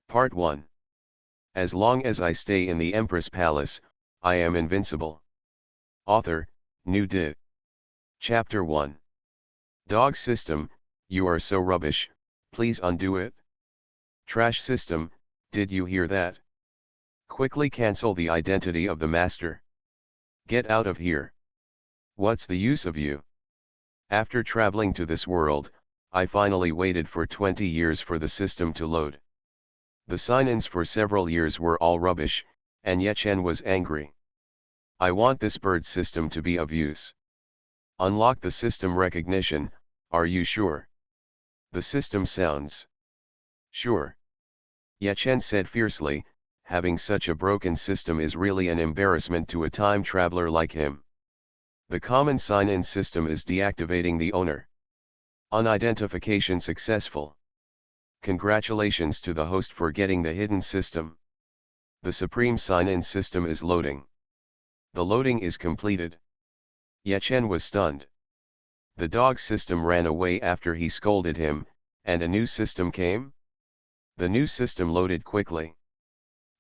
Part 1. As long as I stay in the Empress Palace, I am invincible. Author, New Did. Chapter 1. Dog system, you are so rubbish, please undo it. Trash system, did you hear that? Quickly cancel the identity of the master. Get out of here. What's the use of you? After traveling to this world, I finally waited for 20 years for the system to load. The sign-ins for several years were all rubbish, and Yechen was angry. I want this bird system to be of use. Unlock the system recognition, are you sure? The system sounds sure. Yechen said fiercely, having such a broken system is really an embarrassment to a time traveler like him. The common sign-in system is deactivating the owner. Unidentification successful. Congratulations to the host for getting the hidden system. The supreme sign-in system is loading. The loading is completed. Yechen was stunned. The dog system ran away after he scolded him, and a new system came? The new system loaded quickly.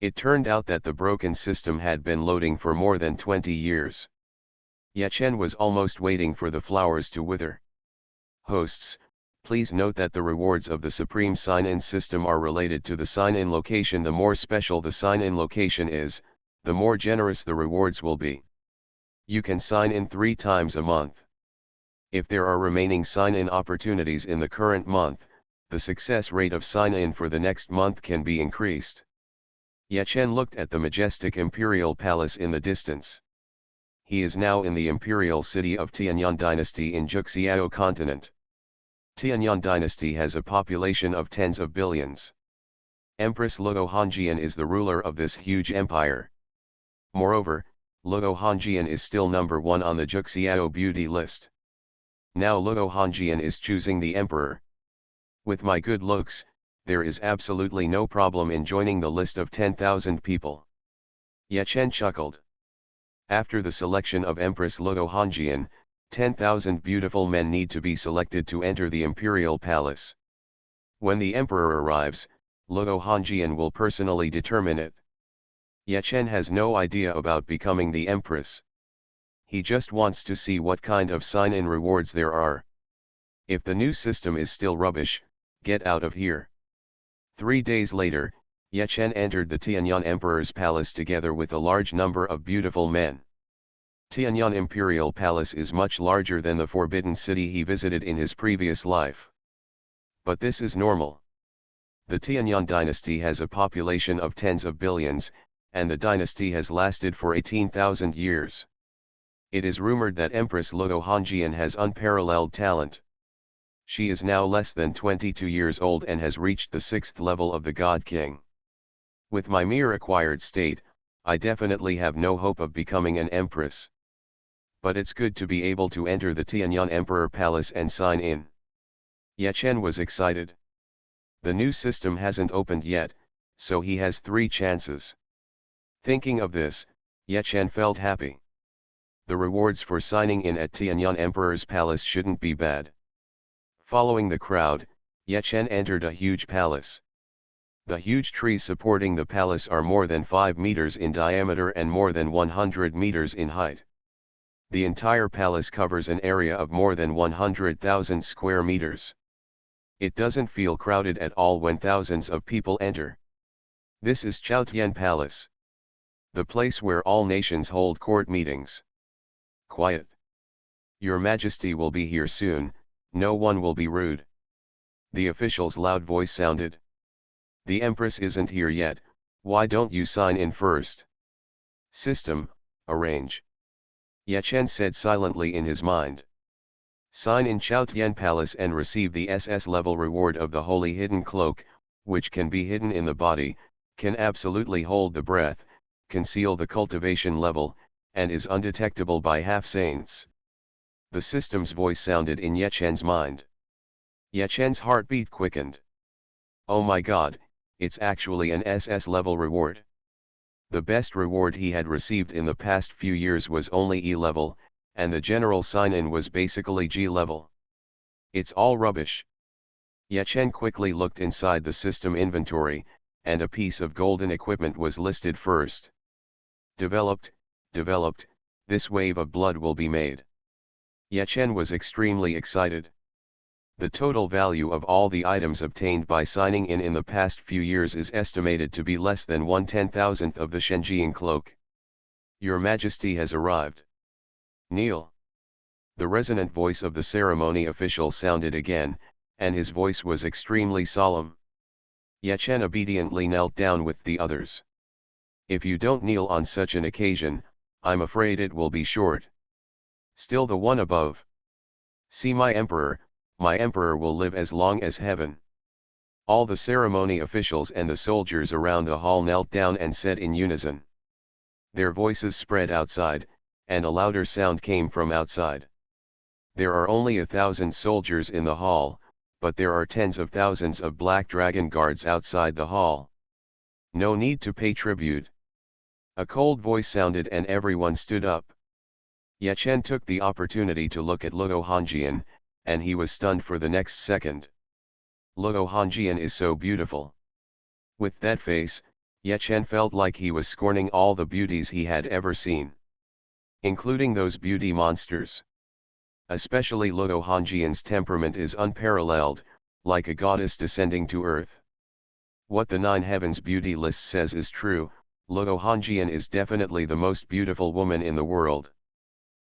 It turned out that the broken system had been loading for more than 20 years. Yechen was almost waiting for the flowers to wither. Hosts, please note that the rewards of the Supreme Sign-In system are related to the sign-in location. The more special the sign-in location is, the more generous the rewards will be. You can sign in 3 times a month. If there are remaining sign-in opportunities in the current month, the success rate of sign-in for the next month can be increased. Yechen looked at the majestic imperial palace in the distance. He is now in the imperial city of Tianyang dynasty in Juxiao continent. Tianyang dynasty has a population of tens of billions. Empress Xuanhuan is the ruler of this huge empire. Moreover, Xuanhuan is still number 1 on the Juxiao beauty list. Now Xuanhuan is choosing the emperor. With my good looks, there is absolutely no problem in joining the list of 10,000 people. Yechen chuckled. After the selection of Empress Xuanhuan, 10,000 beautiful men need to be selected to enter the imperial palace. When the emperor arrives, Xuanhuan will personally determine it. Yechen has no idea about becoming the empress. He just wants to see what kind of sign-in rewards there are. If the new system is still rubbish, get out of here. 3 days later, Yechen entered the Tianyang Emperor's palace together with a large number of beautiful men. Tianyang Imperial Palace is much larger than the Forbidden City he visited in his previous life. But this is normal. The Tianyang dynasty has a population of tens of billions, and the dynasty has lasted for 18,000 years. It is rumored that Empress Xuanhuan has unparalleled talent. She is now less than 22 years old and has reached the 6th level of the God King. With my mere acquired state, I definitely have no hope of becoming an empress. But it's good to be able to enter the Tianyang Emperor Palace and sign in. Yechen was excited. The new system hasn't opened yet, so he has 3 chances. Thinking of this, Yechen felt happy. The rewards for signing in at Tianyang Emperor's Palace shouldn't be bad. Following the crowd, Yechen entered a huge palace. The huge trees supporting the palace are more than 5 meters in diameter and more than 100 meters in height. The entire palace covers an area of more than 100,000 square meters. It doesn't feel crowded at all when thousands of people enter. This is Xuanhuan Palace. The place where all nations hold court meetings. Quiet. Your Majesty will be here soon, no one will be rude. The official's loud voice sounded. The Empress isn't here yet, why don't you sign in first? System, arrange. Yechen said silently in his mind. Sign in Xuanhuan Palace and receive the SS level reward of the Holy Hidden Cloak, which can be hidden in the body, can absolutely hold the breath, conceal the cultivation level, and is undetectable by half-saints. The system's voice sounded in Yechen's mind. Yechen's heartbeat quickened. Oh my god, it's actually an SS level reward. The best reward he had received in the past few years was only E level, and the general sign-in was basically G level. It's all rubbish. Yechen quickly looked inside the system inventory, and a piece of golden equipment was listed first. Developed, developed, this wave of blood will be made. Ye Chen was extremely excited. The total value of all the items obtained by signing in the past few years is estimated to be less than 1/10,000th of the Shenjiang cloak. Your Majesty has arrived. Kneel. The resonant voice of the ceremony official sounded again, and his voice was extremely solemn. Ye Chen obediently knelt down with the others. If you don't kneel on such an occasion, I'm afraid it will be short. Still the one above. See my emperor will live as long as heaven. All the ceremony officials and the soldiers around the hall knelt down and said in unison. Their voices spread outside, and a louder sound came from outside. There are only 1,000 soldiers in the hall, but there are tens of thousands of black dragon guards outside the hall. No need to pay tribute. A cold voice sounded and everyone stood up. Ye Chen took the opportunity to look at Luo Hongjian, and he was stunned for the next second. Luo Hongjian is so beautiful. With that face, Ye Chen felt like he was scorning all the beauties he had ever seen. Including those beauty monsters. Especially Luo Hongjian's temperament is unparalleled, like a goddess descending to earth. What the Nine Heavens beauty list says is true, Luo Hongjian is definitely the most beautiful woman in the world.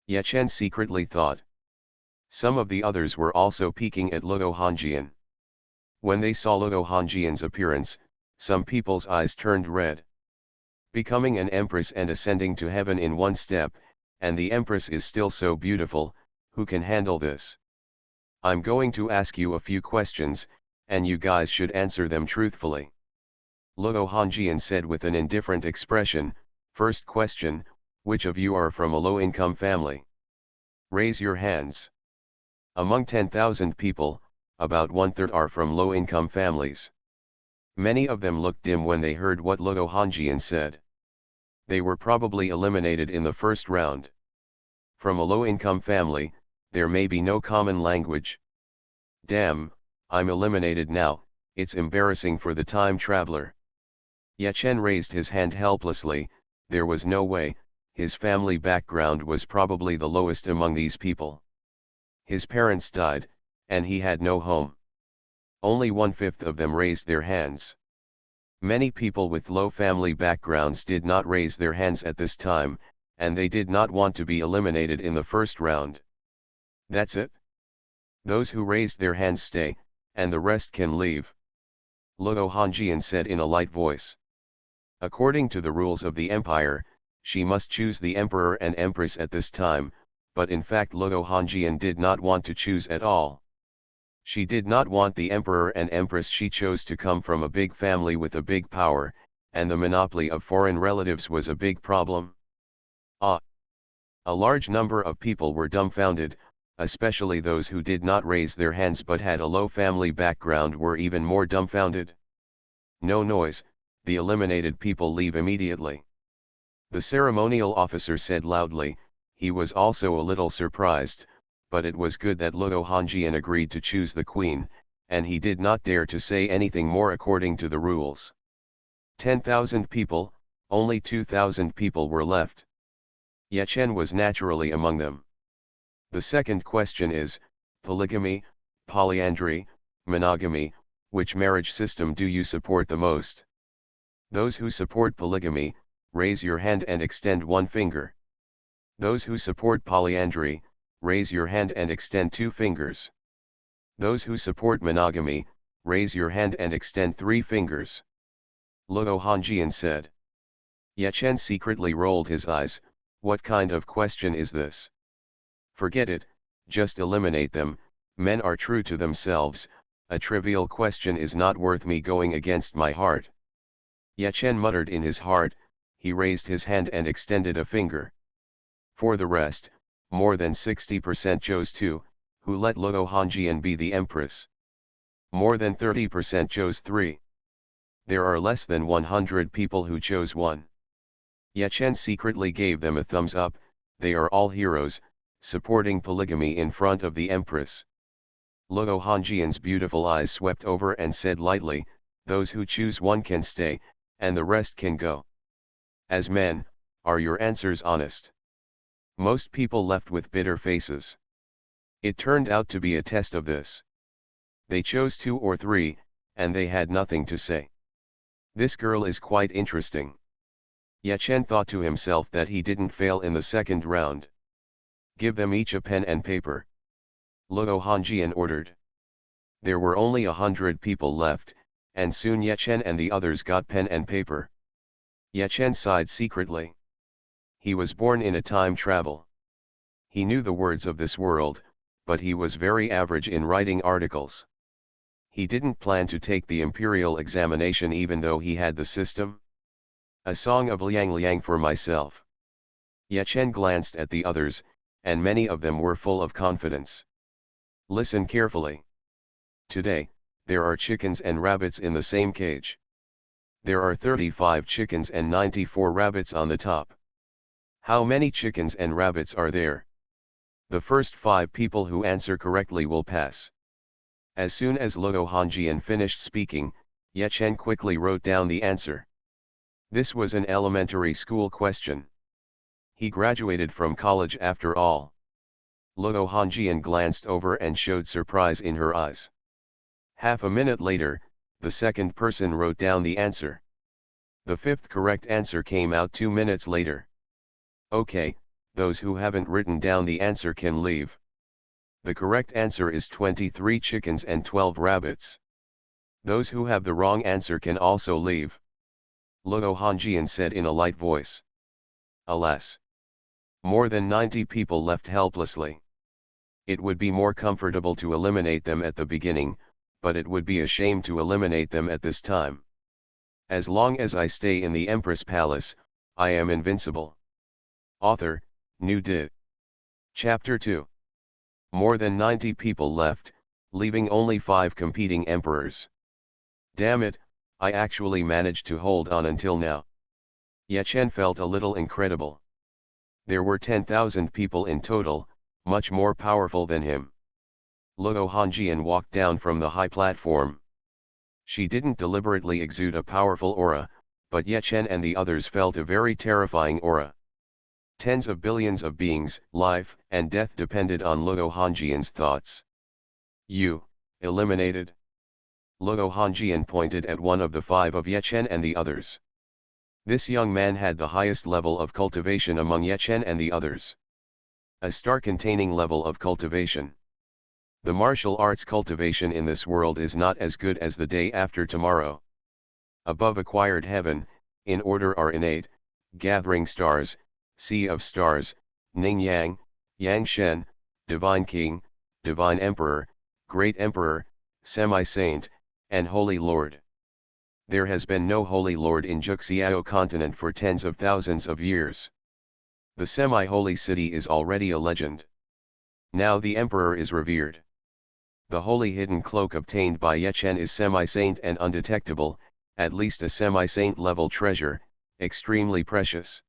Ye Chen secretly thought. Some of the others were also peeking at Luo Hongjian. When they saw Luo Hongjian's appearance, some people's eyes turned red. Becoming an empress and ascending to heaven in one step, and the empress is still so beautiful, who can handle this? I'm going to ask you a few questions, and you guys should answer them truthfully. Luo Hongjian said with an indifferent expression. First question, which of you are from a low-income family? Raise your hands. Among 10,000 people, about 1/3 are from low-income families. Many of them looked dim when they heard what Luo Hongjian said. They were probably eliminated in the first round. From a low-income family, there may be no common language. Damn, I'm eliminated now, it's embarrassing for the time traveler. Ye Chen raised his hand helplessly. There was no way, his family background was probably the lowest among these people. His parents died, and he had no home. Only 1/5 of them raised their hands. Many people with low family backgrounds did not raise their hands at this time, and they did not want to be eliminated in the first round. That's it? Those who raised their hands stay, and the rest can leave. Luo Hongjian said in a light voice. According to the rules of the empire, she must choose the emperor and empress at this time, but in fact Luo Hongjian did not want to choose at all. She did not want the emperor and empress. She chose to come from a big family with a big power, and the monopoly of foreign relatives was a big problem. A large number of people were dumbfounded, especially those who did not raise their hands but had a low family background were even more dumbfounded. No noise, the eliminated people leave immediately. The ceremonial officer said loudly. He was also a little surprised, but it was good that Luo Hongjian agreed to choose the queen, and he did not dare to say anything more according to the rules. 10,000 people, only 2,000 people were left. Ye Chen was naturally among them. The second question is, polygamy, polyandry, monogamy, which marriage system do you support the most? Those who support polygamy, raise your hand and extend one finger. Those who support polyandry, raise your hand and extend 2 fingers. Those who support monogamy, raise your hand and extend 3 fingers. Luo Hongjian said. Ye Chen secretly rolled his eyes. What kind of question is this? Forget it, just eliminate them. Men are true to themselves. A trivial question is not worth me going against my heart. Ye Chen muttered in his heart. He raised his hand and extended a finger. For the rest, more than 60% chose 2, who let Luo Hongjian be the empress. More than 30% chose 3. There are less than 100 people who chose 1. Ye Chen secretly gave them a thumbs up. They are all heroes, supporting polygamy in front of the empress. Luo Hongjian's beautiful eyes swept over and said lightly, Those who choose one can stay, and the rest can go. As men, are your answers honest? Most people left with bitter faces. It turned out to be a test of this. They chose 2 or 3, and they had nothing to say. This girl is quite interesting. Ye Chen thought to himself that he didn't fail in the second round. Give them each a pen and paper. Luo Hongjian ordered. There were only 100 people left, and soon Ye Chen and the others got pen and paper. Ye Chen sighed secretly. He was born in a time travel. He knew the words of this world, but he was very average in writing articles. He didn't plan to take the imperial examination even though he had the system. A song of Liang Liang for myself. Ye Chen glanced at the others, and many of them were full of confidence. Listen carefully. Today, there are chickens and rabbits in the same cage. There are 35 chickens and 94 rabbits on the top. How many chickens and rabbits are there? The first 5 people who answer correctly will pass. As soon as Luo Hongjian finished speaking, Ye Chen quickly wrote down the answer. This was an elementary school question. He graduated from college after all. Luo Hongjian glanced over and showed surprise in her eyes. Half a minute later, the second person wrote down the answer. The 5th correct answer came out 2 minutes later. Okay, those who haven't written down the answer can leave. The correct answer is 23 chickens and 12 rabbits. Those who have the wrong answer can also leave. Luo Hongjian said in a light voice. Alas! More than 90 people left helplessly. It would be more comfortable to eliminate them at the beginning, but it would be a shame to eliminate them at this time. As long as I stay in the Empress Palace, I am invincible. Author, New Dit. Chapter 2. More than 90 people left, leaving only 5 competing emperors. Damn it, I actually managed to hold on until now. Ye Chen felt a little incredible. There were 10,000 people in total, much more powerful than him. Luo Hongjian walked down from the high platform. She didn't deliberately exude a powerful aura, but Ye Chen and the others felt a very terrifying aura. Tens of billions of beings, life and death depended on Luo Hongjian's thoughts. You, eliminated. Luo Hongjian pointed at one of the 5 of Ye Chen and the others. This young man had the highest level of cultivation among Ye Chen and the others. A star-containing level of cultivation. The martial arts cultivation in this world is not as good as the day after tomorrow. Above acquired heaven, in order are innate, gathering stars, sea of stars, Ning Yang, Yang Shen, divine king, divine emperor, great emperor, semi-saint, and holy lord. There has been no holy lord in Juxiao continent for tens of thousands of years. The semi-holy city is already a legend. Now the emperor is revered. The holy hidden cloak obtained by Ye Chen is semi-saint and undetectable, at least a semi-saint level treasure, extremely precious.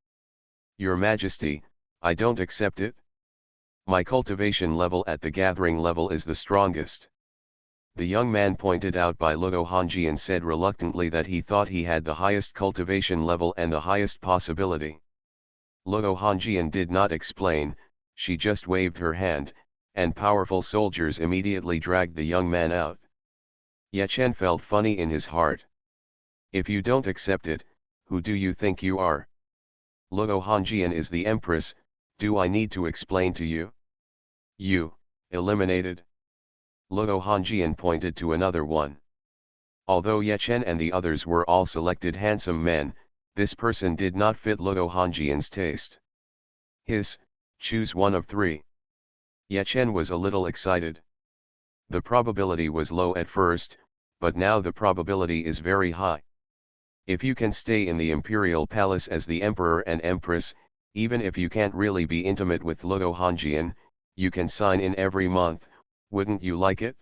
Your Majesty, I don't accept it. My cultivation level at the gathering level is the strongest. The young man pointed out by Luo Hongjian said reluctantly that he thought he had the highest cultivation level and the highest possibility. Luo Hongjian did not explain, she just waved her hand, and powerful soldiers immediately dragged the young man out. Ye Chen felt funny in his heart. If you don't accept it, who do you think you are? Luo Hongjian is the Empress, do I need to explain to you? You, eliminated. Luo Hongjian pointed to another one. Although Ye Chen and the others were all selected handsome men, this person did not fit Luo Hongjian's taste. Choose one of 3. Ye Chen was a little excited. The probability was low at first, but now the probability is very high. If you can stay in the imperial palace as the emperor and empress, even if you can't really be intimate with Luo Hongjian, you can sign in every month, wouldn't you like it?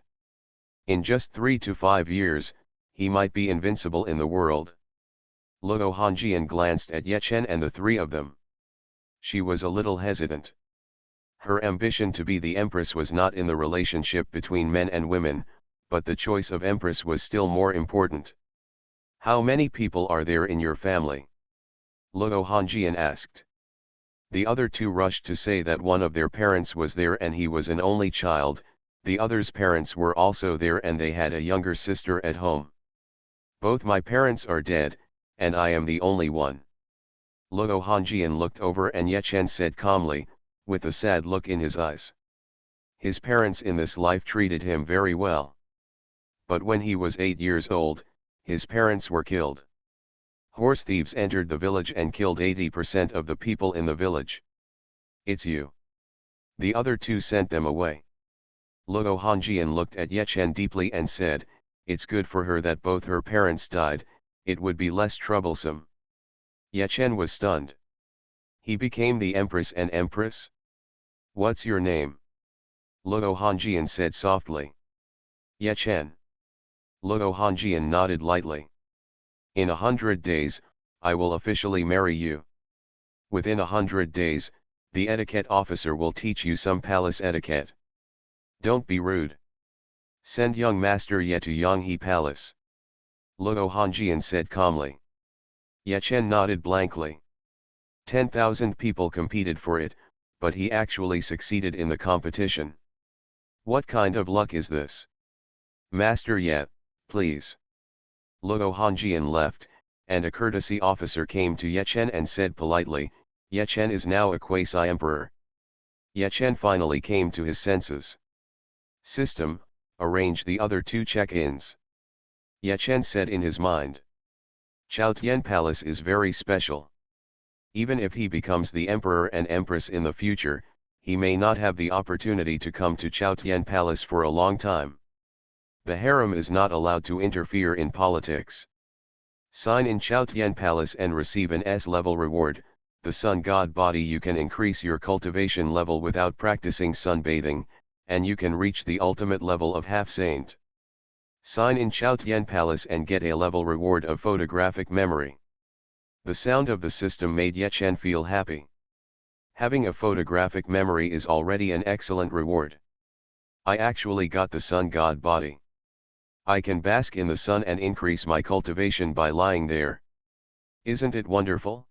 In just 3 to 5 years, he might be invincible in the world. Luo Hongjian glanced at Ye Chen and the 3 of them. She was a little hesitant. Her ambition to be the empress was not in the relationship between men and women, but the choice of empress was still more important. How many people are there in your family? Luo Hongjian asked. The other two rushed to say that one of their parents was there and he was an only child, the other's parents were also there and they had a younger sister at home. Both my parents are dead, and I am the only one. Luo Hongjian looked over and Ye Chen said calmly, with a sad look in his eyes. His parents in this life treated him very well. But when he was 8 years old, his parents were killed. Horse thieves entered the village and killed 80% of the people in the village. It's you. The other two sent them away. Luo Hongjian looked at Ye Chen deeply and said, it's good for her that both her parents died, it would be less troublesome. Ye Chen was stunned. He became the Empress and Empress? What's your name? Luo Hongjian said softly. Ye Chen. Luo Hongjian nodded lightly. In 100 days, I will officially marry you. Within 100 days, the etiquette officer will teach you some palace etiquette. Don't be rude. Send young Master Ye to Yanghe Palace. Luo Hongjian said calmly. Ye Chen nodded blankly. 10,000 people competed for it, but he actually succeeded in the competition. What kind of luck is this? Master Ye, please. Luo Hongjian left, and a courtesy officer came to Ye Chen and said politely, Ye Chen is now a quasi-emperor. Ye Chen finally came to his senses. System, arrange the other two check-ins. Ye Chen said in his mind. Chaotian Palace is very special. Even if he becomes the emperor and empress in the future, he may not have the opportunity to come to Chaotian Palace for a long time. The harem is not allowed to interfere in politics. Sign in Chaotian Palace and receive an S-level reward, the sun god body. You can increase your cultivation level without practicing sunbathing, and you can reach the ultimate level of half-saint. Sign in Chaotian Palace and get a level reward of photographic memory. The sound of the system made Ye Chen feel happy. Having a photographic memory is already an excellent reward. I actually got the sun god body. I can bask in the sun and increase my cultivation by lying there. Isn't it wonderful?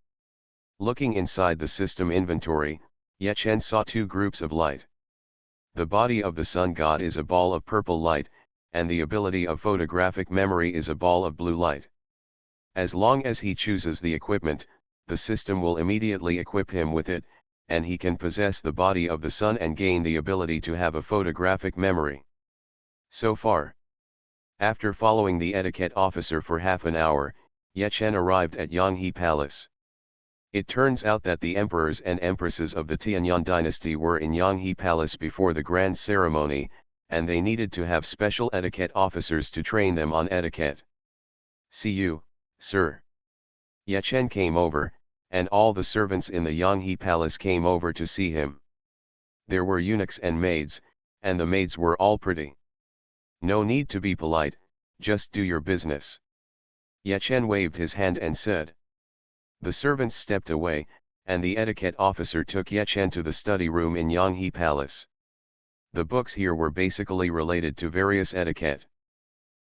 Looking inside the system inventory, Ye Chen saw two groups of light. The body of the sun god is a ball of purple light, and the ability of photographic memory is a ball of blue light. As long as he chooses the equipment, the system will immediately equip him with it, and he can possess the body of the sun and gain the ability to have a photographic memory. So far. After following the etiquette officer for half an hour, Ye Chen arrived at Yanghe Palace. It turns out that the emperors and empresses of the Tianyang dynasty were in Yanghe Palace before the grand ceremony, and they needed to have special etiquette officers to train them on etiquette. See you, sir. Ye Chen came over, and all the servants in the Yanghe Palace came over to see him. There were eunuchs and maids, and the maids were all pretty. No need to be polite, just do your business. Ye Chen waved his hand and said. The servants stepped away, and the etiquette officer took Ye Chen to the study room in Yanghe Palace. The books here were basically related to various etiquette.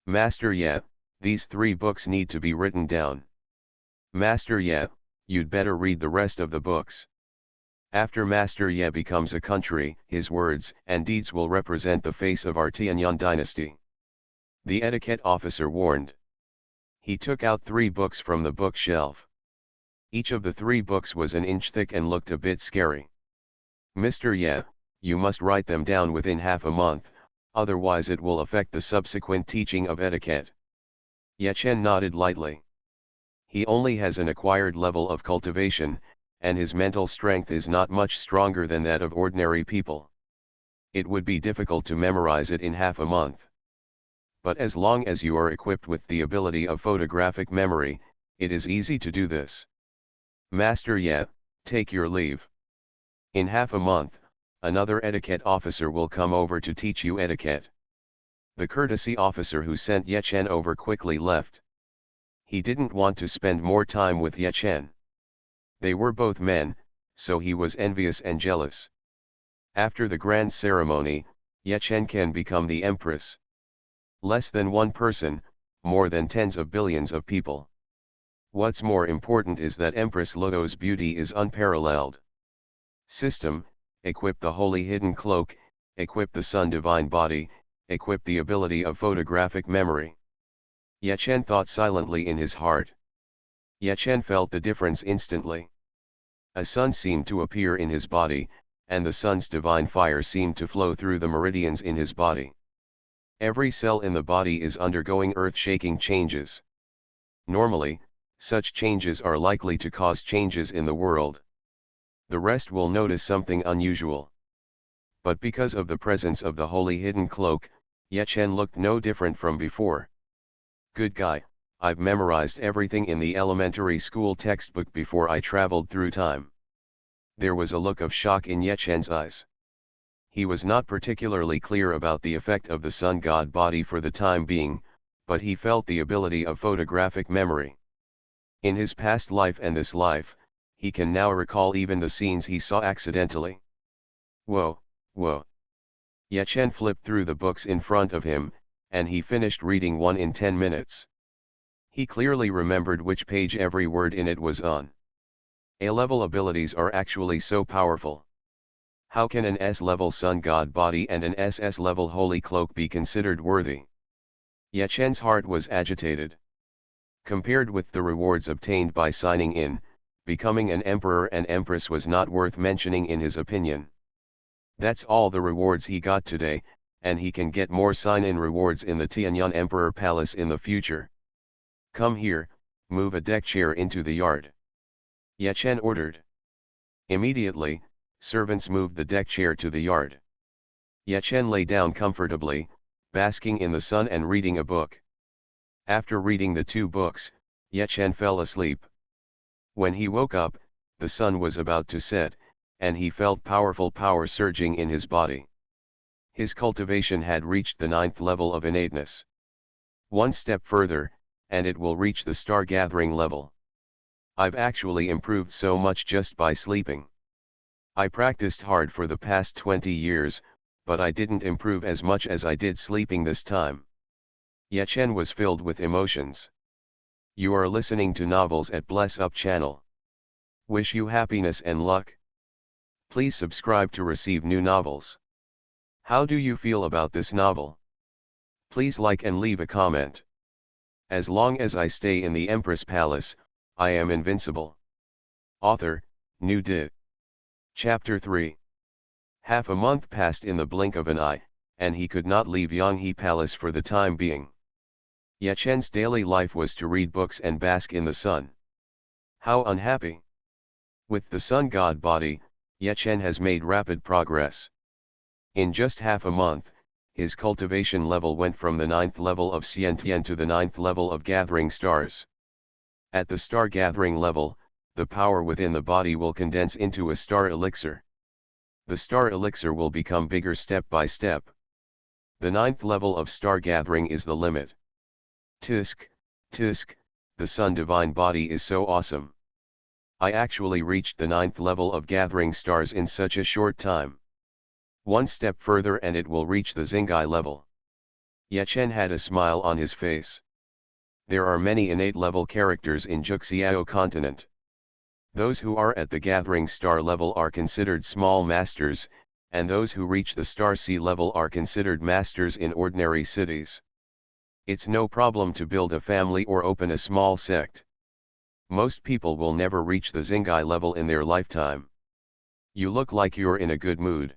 Master Ye, these 3 books need to be written down. Master Ye, you'd better read the rest of the books. After Master Ye becomes a country, his words and deeds will represent the face of our Tianyang dynasty. The etiquette officer warned. He took out 3 books from the bookshelf. Each of the 3 books was an inch thick and looked a bit scary. Mr. Ye, you must write them down within half a month, otherwise it will affect the subsequent teaching of etiquette. Ye Chen nodded lightly. He only has an acquired level of cultivation, and his mental strength is not much stronger than that of ordinary people. It would be difficult to memorize it in half a month. But as long as you are equipped with the ability of photographic memory, it is easy to do this. Master Ye, take your leave. In half a month, another etiquette officer will come over to teach you etiquette. The courtesy officer who sent Ye Chen over quickly left. He didn't want to spend more time with Ye Chen. They were both men, so he was envious and jealous. After the grand ceremony, Ye Chen can become the empress. Less than one person, more than tens of billions of people. What's more important is that Empress Luo's beauty is unparalleled. System, equip the holy hidden cloak, equip the sun divine body, equip the ability of photographic memory. Ye Chen thought silently in his heart. Ye Chen felt the difference instantly. A sun seemed to appear in his body, and the sun's divine fire seemed to flow through the meridians in his body. Every cell in the body is undergoing earth-shaking changes. Normally, such changes are likely to cause changes in the world. The rest will notice something unusual. But because of the presence of the holy hidden cloak, Ye Chen looked no different from before. Good guy, I've memorized everything in the elementary school textbook before I traveled through time. There was a look of shock in Ye Chen's eyes. He was not particularly clear about the effect of the sun god body for the time being, but he felt the ability of photographic memory. In his past life and this life, he can now recall even the scenes he saw accidentally. Whoa, whoa. Ye Chen flipped through the books in front of him, and he finished reading one in 10 minutes. He clearly remembered which page every word in it was on. A-level abilities are actually so powerful. How can an S-level sun god body and an SS-level holy cloak be considered worthy? Ye Chen's heart was agitated. Compared with the rewards obtained by signing in, becoming an emperor and empress was not worth mentioning in his opinion. That's all the rewards he got today, and he can get more sign-in rewards in the Tianyuan Emperor Palace in the future. Come here, move a deck chair into the yard. Ye Chen ordered. Immediately, servants moved the deck chair to the yard. Ye Chen lay down comfortably, basking in the sun and reading a book. After reading the 2 books, Ye Chen fell asleep. When he woke up, the sun was about to set, and he felt powerful power surging in his body. His cultivation had reached the 9th level of innateness. One step further, and it will reach the star-gathering level. I've actually improved so much just by sleeping. I practiced hard for the past 20 years, but I didn't improve as much as I did sleeping this time. Ye Chen was filled with emotions. You are listening to Novels at Bless Up channel. Wish you happiness and luck. Please subscribe to receive new novels. How do you feel about this novel? Please like and leave a comment. As long as I stay in the Empress Palace, I am invincible. Author, New Dit. Chapter 3. Half a month passed in the blink of an eye, and he could not leave Yanghe Palace for the time being. Ye Chen's daily life was to read books and bask in the sun. How unhappy! With the sun god body, Ye Chen has made rapid progress. In just half a month, his cultivation level went from the 9th level of Xiantian to the 9th level of gathering stars. At the star gathering level, the power within the body will condense into a star elixir. The star elixir will become bigger step by step. The 9th level of star gathering is the limit. Tisk, tisk, the sun divine body is so awesome. I actually reached the 9th level of gathering stars in such a short time. One step further and it will reach the Xingai level. Ye Chen had a smile on his face. There are many innate level characters in Juxiao continent. Those who are at the gathering star level are considered small masters, and those who reach the star sea level are considered masters in ordinary cities. It's no problem to build a family or open a small sect. Most people will never reach the Xingai level in their lifetime. You look like you're in a good mood.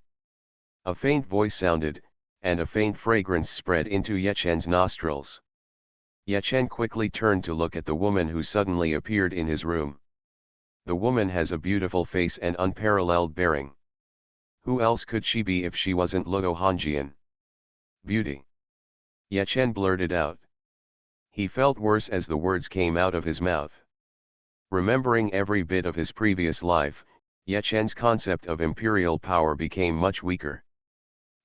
A faint voice sounded, and a faint fragrance spread into Ye Chen's nostrils. Ye Chen quickly turned to look at the woman who suddenly appeared in his room. The woman has a beautiful face and unparalleled bearing. Who else could she be if she wasn't Luo Hanjian? Beauty. Ye Chen blurted out. He felt worse as the words came out of his mouth. Remembering every bit of his previous life, Ye Chen's concept of imperial power became much weaker.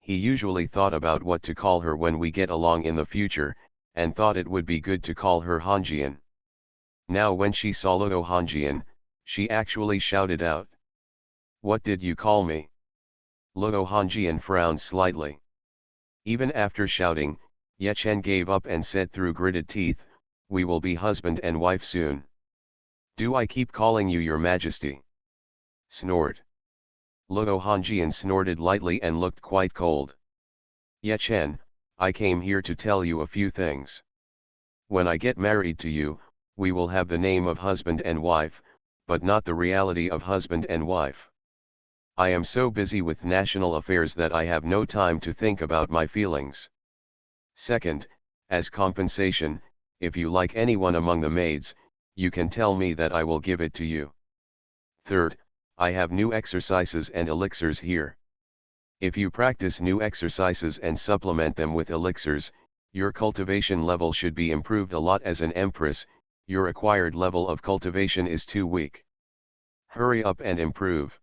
He usually thought about what to call her when we get along in the future, and thought it would be good to call her Hanjian. Now when she saw Luo Hanjian, she actually shouted out. What did you call me? Luo Hanjian frowned slightly. Even after shouting, Ye Chen gave up and said through gritted teeth, "We will be husband and wife soon. Do I keep calling you your majesty?" Snort. Luo Hongjian snorted lightly and looked quite cold. "Ye Chen, I came here to tell you a few things. When I get married to you, we will have the name of husband and wife, but not the reality of husband and wife. I am so busy with national affairs that I have no time to think about my feelings. Second, as compensation, if you like anyone among the maids, you can tell me that I will give it to you. Third, I have new exercises and elixirs here. If you practice new exercises and supplement them with elixirs, your cultivation level should be improved a lot. As an empress, your acquired level of cultivation is too weak. Hurry up and improve."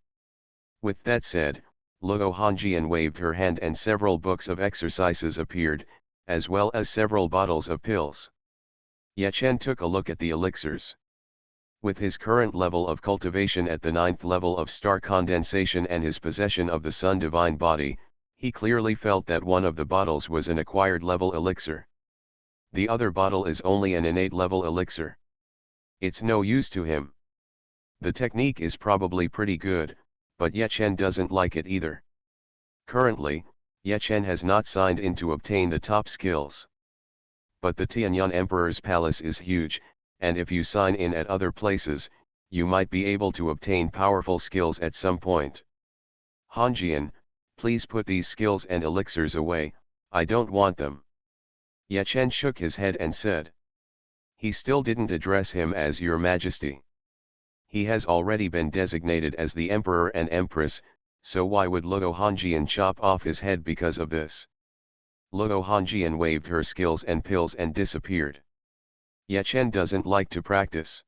With that said, Luo Hongjian waved her hand and several books of exercises appeared, as well as several bottles of pills. Ye Chen took a look at the elixirs. With his current level of cultivation at the 9th level of star condensation and his possession of the Sun Divine Body, he clearly felt that one of the bottles was an acquired level elixir. The other bottle is only an innate level elixir. It's no use to him. The technique is probably pretty good, but Ye Chen doesn't like it either. Currently, Ye Chen has not signed in to obtain the top skills. But the Tianyuan Emperor's Palace is huge, and if you sign in at other places, you might be able to obtain powerful skills at some point. Hongjian, please put these skills and elixirs away, I don't want them. Ye Chen shook his head and said. He still didn't address him as Your Majesty. He has already been designated as the Emperor and Empress, so why would Luo Hongjian chop off his head because of this? Luo Hongjian waved her skills and pills and disappeared. Ye Chen doesn't like to practice.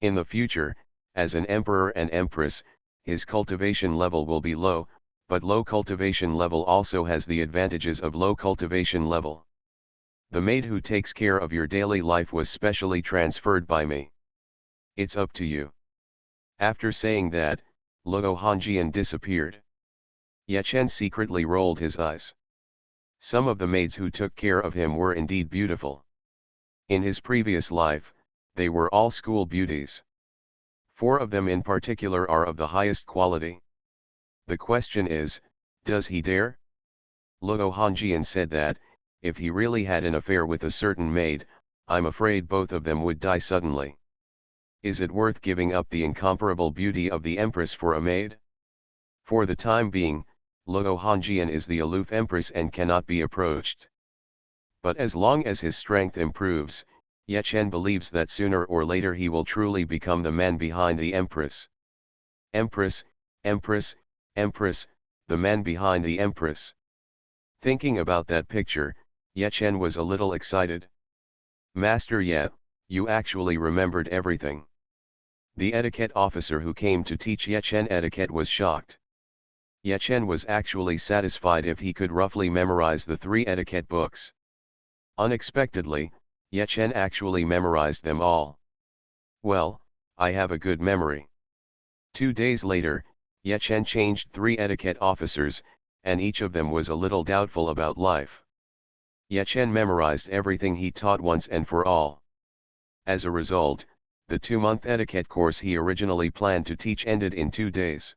In the future, as an emperor and empress, his cultivation level will be low, but low cultivation level also has the advantages of low cultivation level. The maid who takes care of your daily life was specially transferred by me. It's up to you. After saying that, Luo Hongjian disappeared. Ye Chen secretly rolled his eyes. Some of the maids who took care of him were indeed beautiful. In his previous life, they were all school beauties. 4 of them in particular are of the highest quality. The question is, does he dare? Luo Hongjian said that, if he really had an affair with a certain maid, I'm afraid both of them would die suddenly. Is it worth giving up the incomparable beauty of the Empress for a maid? For the time being, Luo Hongjian is the aloof Empress and cannot be approached. But as long as his strength improves, Ye Chen believes that sooner or later he will truly become the man behind the Empress. Empress, Empress, Empress, the man behind the Empress. Thinking about that picture, Ye Chen was a little excited. Master Ye, you actually remembered everything. The etiquette officer who came to teach Ye Chen etiquette was shocked. Ye Chen was actually satisfied if he could roughly memorize the 3 etiquette books. Unexpectedly, Ye Chen actually memorized them all. Well, I have a good memory. 2 days later, Ye Chen changed 3 etiquette officers, and each of them was a little doubtful about life. Ye Chen memorized everything he taught once and for all. As a result, the 2-month etiquette course he originally planned to teach ended in 2 days.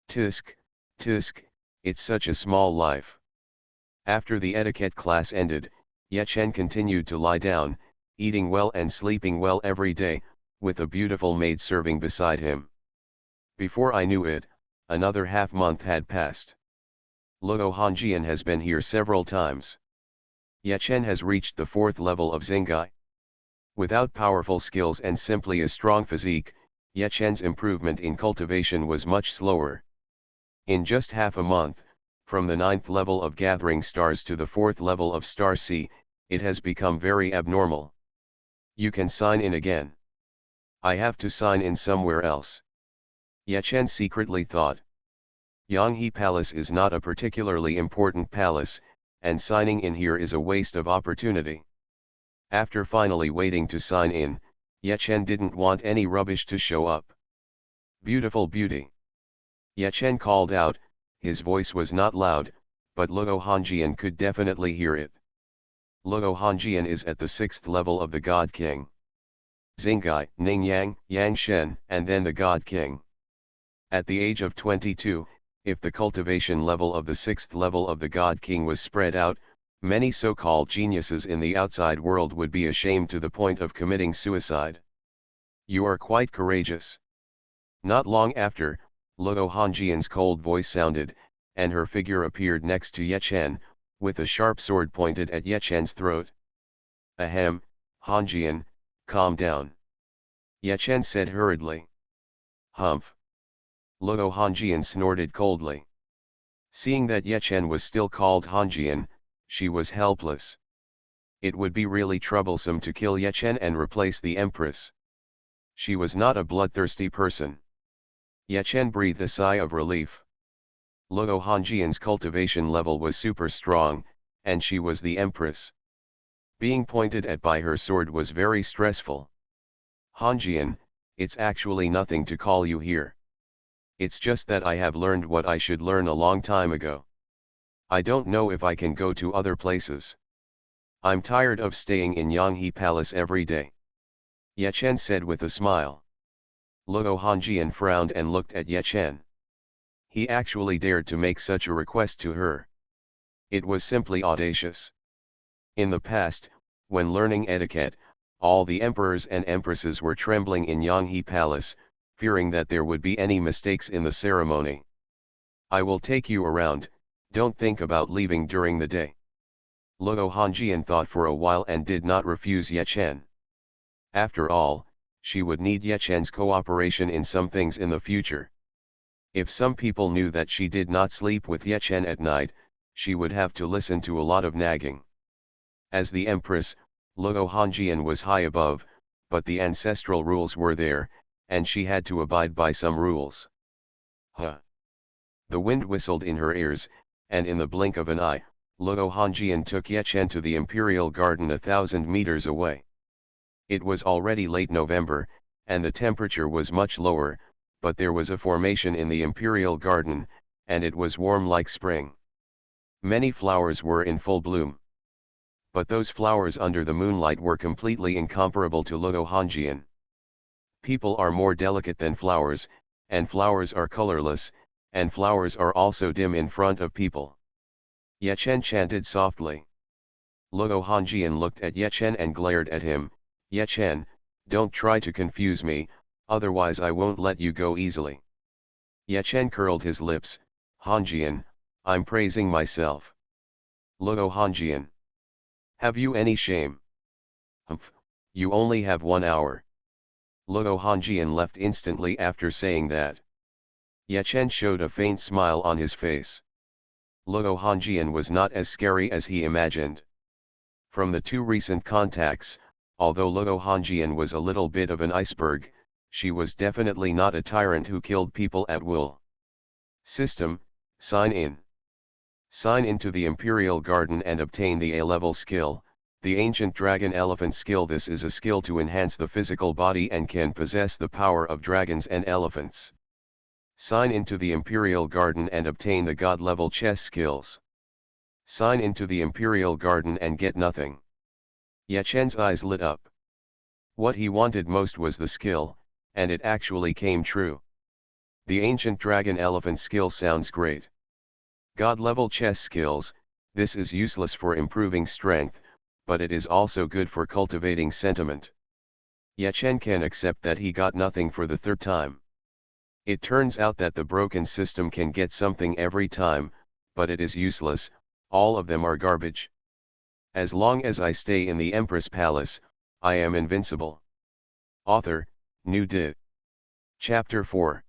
Tisk, tisk, it's such a small life. After the etiquette class ended, Ye Chen continued to lie down, eating well and sleeping well every day, with a beautiful maid serving beside him. Before I knew it, another half-month had passed. Luo Hongjian has been here several times. Ye Chen has reached the 4th level of Xingai. Without powerful skills and simply a strong physique, Ye Chen's improvement in cultivation was much slower. In just half a month, from the 9th level of Gathering Stars to the 4th level of Star Sea, it has become very abnormal. You can sign in again. I have to sign in somewhere else. Ye Chen secretly thought. Yanghe Palace is not a particularly important palace, and signing in here is a waste of opportunity. After finally waiting to sign in, Ye Chen didn't want any rubbish to show up. Beautiful beauty. Ye Chen called out, his voice was not loud, but Luo Hongjian could definitely hear it. Luo Hongjian is at the 6th level of the God King. Xingai, Ningyang, Yangshen, and then the God King. At the age of 22, if the cultivation level of the 6th level of the God King was spread out, many so-called geniuses in the outside world would be ashamed to the point of committing suicide. You are quite courageous. Not long after, Luo Hongjian's cold voice sounded, and her figure appeared next to Ye Chen, with a sharp sword pointed at Ye Chen's throat. Ahem, Hongjian, calm down. Ye Chen said hurriedly. Humph. Luo Hongjian snorted coldly. Seeing that Ye Chen was still called Hongjian, she was helpless. It would be really troublesome to kill Ye Chen and replace the Empress. She was not a bloodthirsty person. Ye Chen breathed a sigh of relief. Luo Hongjian's cultivation level was super strong, and she was the Empress. Being pointed at by her sword was very stressful. Hongjian, it's actually nothing to call you here. It's just that I have learned what I should learn a long time ago. I don't know if I can go to other places. I'm tired of staying in Yanghe Palace every day. Ye Chen said with a smile. Luo Hongjian frowned and looked at Ye Chen. He actually dared to make such a request to her. It was simply audacious. In the past, when learning etiquette, all the emperors and empresses were trembling in Yanghe Palace, fearing that there would be any mistakes in the ceremony. I will take you around, don't think about leaving during the day. Luo Hongjian thought for a while and did not refuse Ye Chen. After all, she would need Ye Chen's cooperation in some things in the future. If some people knew that she did not sleep with Ye Chen at night, she would have to listen to a lot of nagging. As the Empress, Luo Hongjian was high above, but the ancestral rules were there, and she had to abide by some rules. Huh! The wind whistled in her ears, and in the blink of an eye, Luo Hongjian took Ye Chen to the imperial garden 1,000 meters away. It was already late November, and the temperature was much lower, but there was a formation in the imperial garden, and it was warm like spring. Many flowers were in full bloom. But those flowers under the moonlight were completely incomparable to Luo Hongjian. People are more delicate than flowers, and flowers are colorless, and flowers are also dim in front of people. Ye Chen chanted softly. Luo Hongjian looked at Ye Chen and glared at him. Ye Chen, don't try to confuse me, otherwise I won't let you go easily. Ye Chen curled his lips. Hongjian, I'm praising myself. Luo Hongjian. Have you any shame? Humph, you only have 1 hour. Luo Hongjian left instantly after saying that. Ye Chen showed a faint smile on his face. Luo Hongjian was not as scary as he imagined. From the 2 recent contacts, although Luo Hongjian was a little bit of an iceberg, she was definitely not a tyrant who killed people at will. System, sign in. Sign into the Imperial Garden and obtain the A-level skill, the Ancient Dragon Elephant skill. This is a skill to enhance the physical body and can possess the power of dragons and elephants. Sign into the Imperial Garden and obtain the God-level chess skills. Sign into the Imperial Garden and get nothing. Ye Chen's eyes lit up. What he wanted most was the skill, and it actually came true. The Ancient Dragon Elephant skill sounds great. God-level chess skills, this is useless for improving strength, but it is also good for cultivating sentiment. Ye Chen can accept that he got nothing for the 3rd time. It turns out that the broken system can get something every time, but it is useless, all of them are garbage. As long as I stay in the Empress Palace, I am invincible. Author, New Dit. Chapter 4.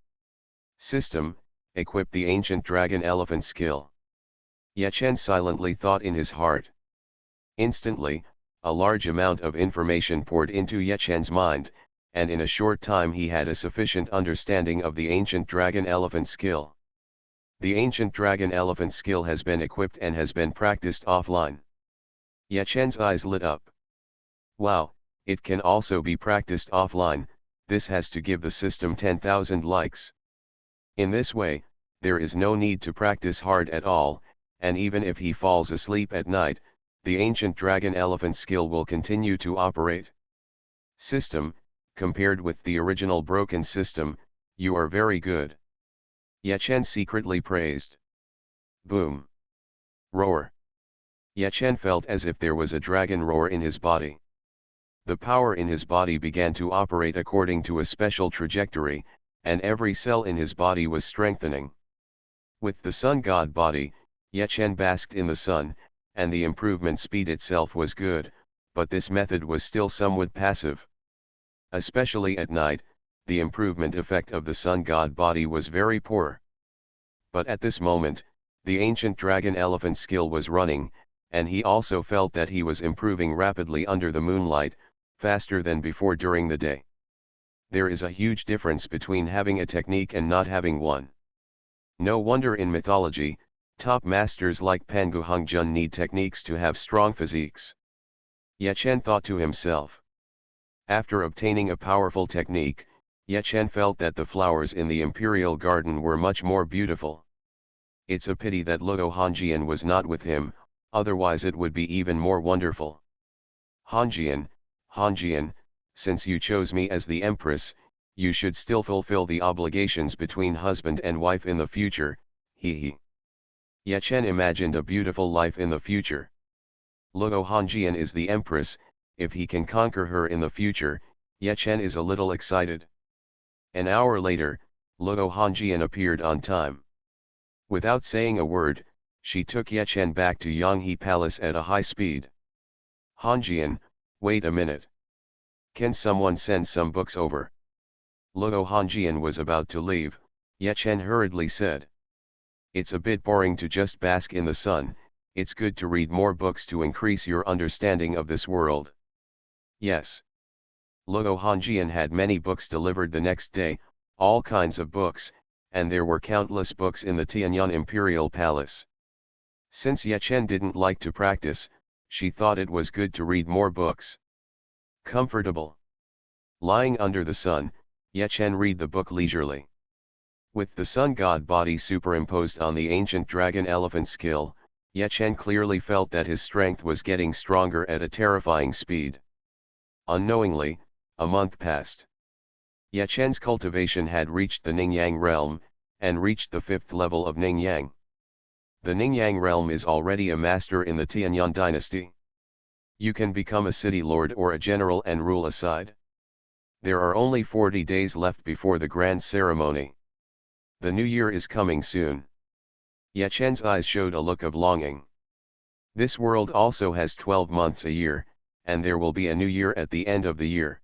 System, equip the Ancient Dragon Elephant skill. Ye Chen silently thought in his heart. Instantly, a large amount of information poured into Ye Chen's mind, and in a short time he had a sufficient understanding of the Ancient Dragon Elephant skill. The Ancient Dragon Elephant skill has been equipped and has been practiced offline. Ye Chen's eyes lit up. Wow, it can also be practiced offline. This has to give the system 10,000 likes. In this way, there is no need to practice hard at all, and even if he falls asleep at night, the ancient dragon elephant skill will continue to operate. System, compared with the original broken system, you are very good. Ye Chen secretly praised. Boom. Roar. Ye Chen felt as if there was a dragon roar in his body. The power in his body began to operate according to a special trajectory, and every cell in his body was strengthening. With the sun god body, Ye Chen basked in the sun, and the improvement speed itself was good, but this method was still somewhat passive. Especially at night, the improvement effect of the sun god body was very poor. But at this moment, the ancient dragon elephant skill was running, and he also felt that he was improving rapidly under the moonlight, faster than before during the day. There is a huge difference between having a technique and not having one. No wonder in mythology, top masters like Pangu Hongjun need techniques to have strong physiques. Ye Chen thought to himself. After obtaining a powerful technique, Ye Chen felt that the flowers in the imperial garden were much more beautiful. It's a pity that Luo Hongjian was not with him, otherwise it would be even more wonderful. Hongjian, since you chose me as the empress, you should still fulfill the obligations between husband and wife in the future, he. Ye Chen imagined a beautiful life in the future. Luo Hongjian is the empress, if he can conquer her in the future, Ye Chen is a little excited. An hour later, Luo Hongjian appeared on time. Without saying a word, she took Ye Chen back to Yanghe Palace at a high speed. Hongjian, wait a minute. Can someone send some books over? Luo Hongjian was about to leave, Ye Chen hurriedly said. It's a bit boring to just bask in the sun, it's good to read more books to increase your understanding of this world. Yes. Luo Hongjian had many books delivered the next day, all kinds of books, and there were countless books in the Tianyang Imperial Palace. Since Ye Chen didn't like to practice, she thought it was good to read more books. Comfortable. Lying under the sun, Ye Chen read the book leisurely. With the sun god body superimposed on the ancient dragon elephant skill, Ye Chen clearly felt that his strength was getting stronger at a terrifying speed. Unknowingly, a month passed. Ye Chen's cultivation had reached the Ningyang realm, and reached the 5th level of Ningyang. The Ningyang realm is already a master in the Tianyang dynasty. You can become a city lord or a general and rule aside. There are only 40 days left before the grand ceremony. The new year is coming soon. Ye Chen's eyes showed a look of longing. This world also has 12 months a year, and there will be a new year at the end of the year.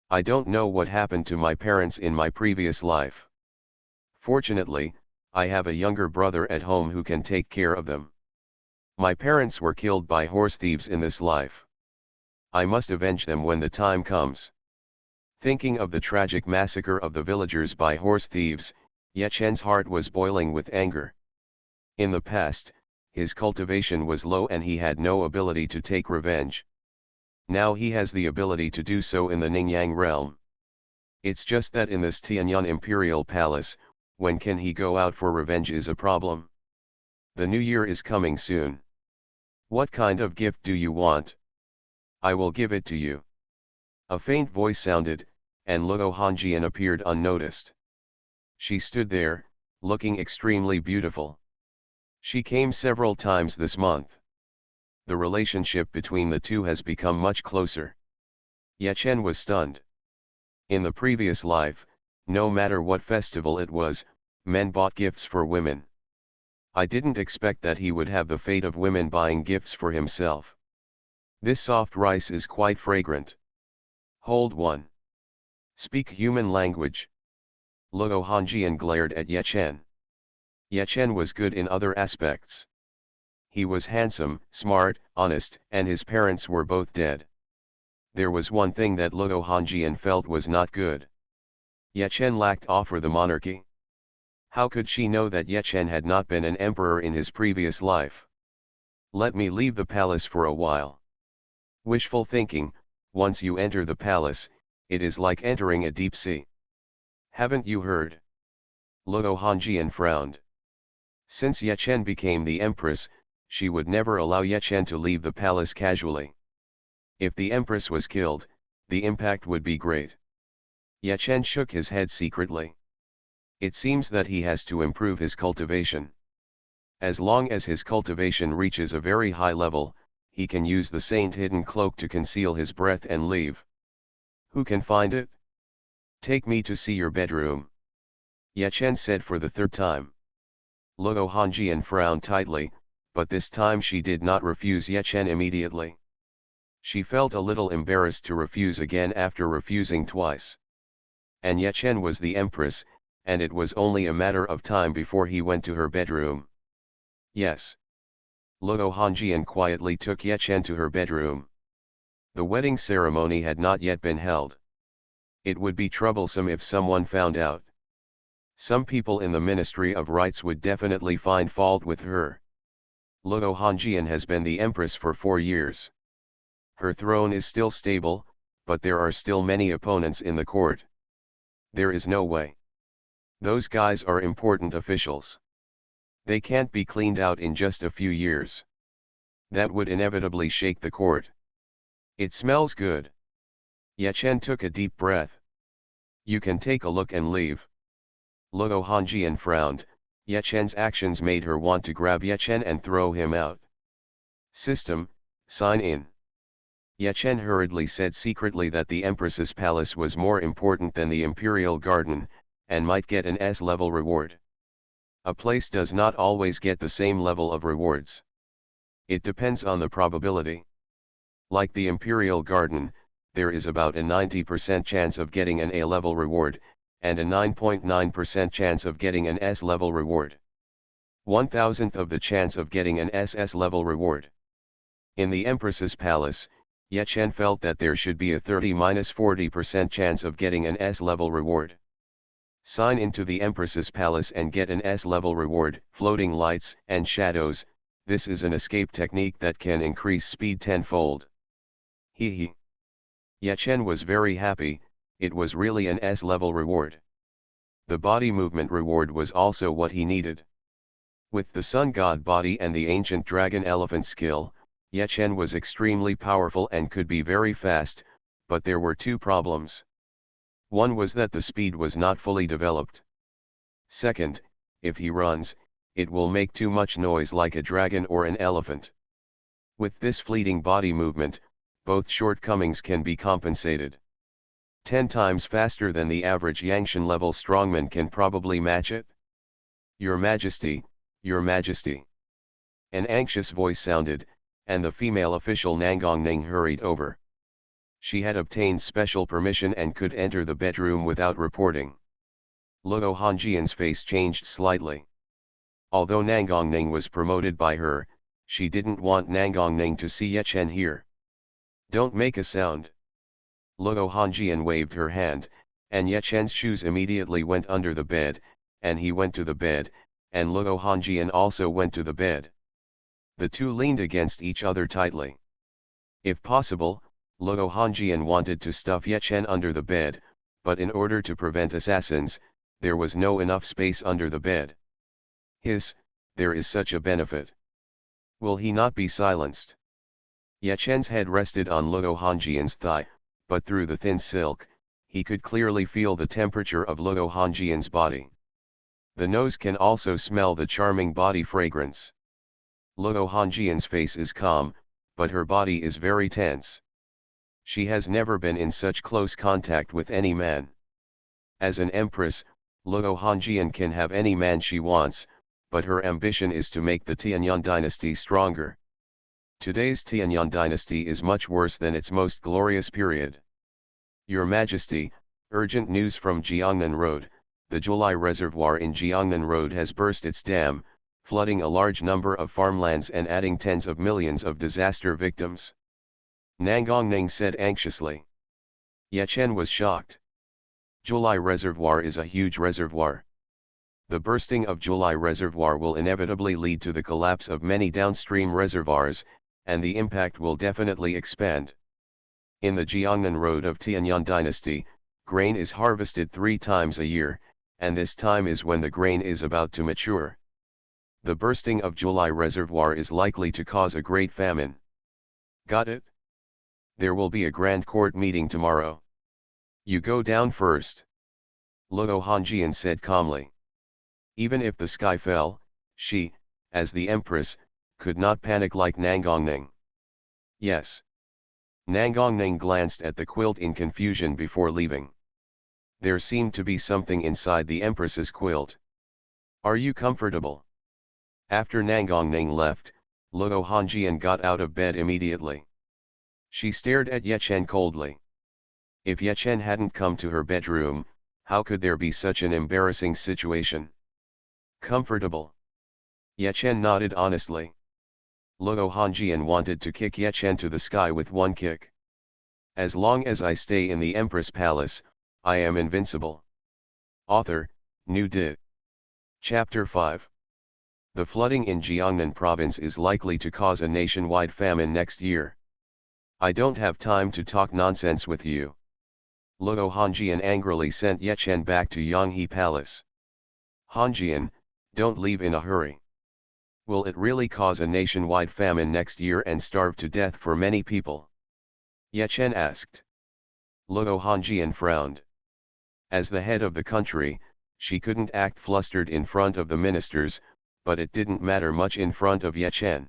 I don't know what happened to my parents in my previous life. Fortunately, I have a younger brother at home who can take care of them. My parents were killed by horse thieves in this life. I must avenge them when the time comes. Thinking of the tragic massacre of the villagers by horse thieves, Ye Chen's heart was boiling with anger. In the past, his cultivation was low and he had no ability to take revenge. Now he has the ability to do so in the Ningyang realm. It's just that in this Tianyang Imperial Palace, when can he go out for revenge is a problem. The new year is coming soon. What kind of gift do you want? I will give it to you. A faint voice sounded, and Luo Hongjian appeared unnoticed. She stood there, looking extremely beautiful. She came several times this month. The relationship between the two has become much closer. Ye Chen was stunned. In the previous life, no matter what festival it was, men bought gifts for women. I didn't expect that he would have the fate of women buying gifts for himself. This soft rice is quite fragrant. Hold one. Speak human language. Luo Hongjian glared at Ye Chen. Ye Chen was good in other aspects. He was handsome, smart, honest, and his parents were both dead. There was one thing that Luo Hongjian felt was not good. Ye Chen lacked awe for the monarchy. How could she know that Ye Chen had not been an emperor in his previous life? Let me leave the palace for a while. Wishful thinking, once you enter the palace, it is like entering a deep sea. Haven't you heard? Luo Hongjian frowned. Since Ye Chen became the empress, She would never allow Ye Chen to leave the palace casually. If the Empress was killed, the impact would be great. Ye Chen shook his head secretly. It seems that he has to improve his cultivation. As long as his cultivation reaches a very high level, he can use the Saint Hidden Cloak to conceal his breath and leave. Who can find it? Take me to see your bedroom. Ye Chen said for the third time. Luo Hongjian frowned tightly, but this time she did not refuse Ye Chen immediately. She felt a little embarrassed to refuse again after refusing twice. And Ye Chen was the Empress, and it was only a matter of time before he went to her bedroom. Yes. Luo Hongjian quietly took Ye Chen to her bedroom. The wedding ceremony had not yet been held. It would be troublesome if someone found out. Some people in the Ministry of Rites would definitely find fault with her. Luo Hongjian has been the Empress for 4 years. Her throne is still stable, but there are still many opponents in the court. There is no way. Those guys are important officials. They can't be cleaned out in just a few years. That would inevitably shake the court. It smells good. Ye Chen took a deep breath. You can take a look and leave. Luo Hongjian frowned. Ye Chen's actions made her want to grab Ye Chen and throw him out. System, sign in. Ye Chen hurriedly said secretly that the Empress's palace was more important than the Imperial Garden, and might get an S-level reward. A place does not always get the same level of rewards. It depends on the probability. Like the Imperial Garden, there is about a 90% chance of getting an A-level reward, and a 9.9% chance of getting an S-level reward. 1,000th of the chance of getting an SS-level reward. In the Empress's palace, Ye Chen felt that there should be a 30-40% chance of getting an S-level reward. Sign into the Empress's palace and get an S-level reward, floating lights and shadows. This is an escape technique that can increase speed tenfold. Hee. Ye Chen was very happy. It was really an S-level reward. The body movement reward was also what he needed. With the Sun God body and the ancient dragon elephant skill, Ye Chen was extremely powerful and could be very fast, but there were 2 problems. One was that the speed was not fully developed. Second, if he runs, it will make too much noise like a dragon or an elephant. With this fleeting body movement, both shortcomings can be compensated. 10 times faster than the average Yangshan level strongman can probably match it. Your Majesty, Your Majesty. An anxious voice sounded, and the female official Nangongning hurried over. She had obtained special permission and could enter the bedroom without reporting. Luo Hongjian's face changed slightly. Although Nangongning was promoted by her, she didn't want Nangongning to see Ye Chen here. Don't make a sound. Luo Hongjian waved her hand, and Ye Chen's shoes immediately went under the bed, and he went to the bed, and Luo Hongjian also went to the bed. The two leaned against each other tightly. If possible, Luo Hongjian wanted to stuff Ye Chen under the bed, but in order to prevent assassins, there was no enough space under the bed. Hiss, there is such a benefit. Will he not be silenced? Ye Chen's head rested on Luo Hongjian's thigh, but through the thin silk, he could clearly feel the temperature of Luo Hongjian's body. The nose can also smell the charming body fragrance. Luo Hongjian's face is calm, but her body is very tense. She has never been in such close contact with any man. As an empress, Luo Hongjian can have any man she wants, but her ambition is to make the Tianyang dynasty stronger. Today's Tianyang dynasty is much worse than its most glorious period. Your Majesty, urgent news from Jiangnan Road. The July Reservoir in Jiangnan Road has burst its dam, flooding a large number of farmlands and adding tens of millions of disaster victims. Nangongning said anxiously. Ye Chen was shocked. July Reservoir is a huge reservoir. The bursting of July Reservoir will inevitably lead to the collapse of many downstream reservoirs, and the impact will definitely expand. In the Jiangnan Road of Tianyang dynasty, grain is harvested 3 times a year, and this time is when the grain is about to mature. The bursting of July reservoir is likely to cause a great famine. Got it? There will be a grand court meeting tomorrow. You go down first. Luo Hongjian said calmly. Even if the sky fell, she, as the empress, could not panic like Nangongning. Yes. Nangongning glanced at the quilt in confusion before leaving. There seemed to be something inside the empress's quilt. Are you comfortable? After Nangongning left, Luo Hongjian got out of bed immediately. She stared at Yechen coldly. If Yechen hadn't come to her bedroom, how could there be such an embarrassing situation? Comfortable. Yechen nodded honestly. Luo Hongjian wanted to kick Yechen to the sky with one kick. As long as I stay in the Empress Palace, I am invincible. Author, New Di. Chapter 5. The flooding in Jiangnan province is likely to cause a nationwide famine next year. I don't have time to talk nonsense with you. Luo Hongjian angrily sent Yechen back to Yanghe Palace. Hongjian, don't leave in a hurry. Will it really cause a nationwide famine next year and starve to death for many people? Yechen asked. Luo Hongjian frowned. As the head of the country, she couldn't act flustered in front of the ministers, but it didn't matter much in front of Yechen.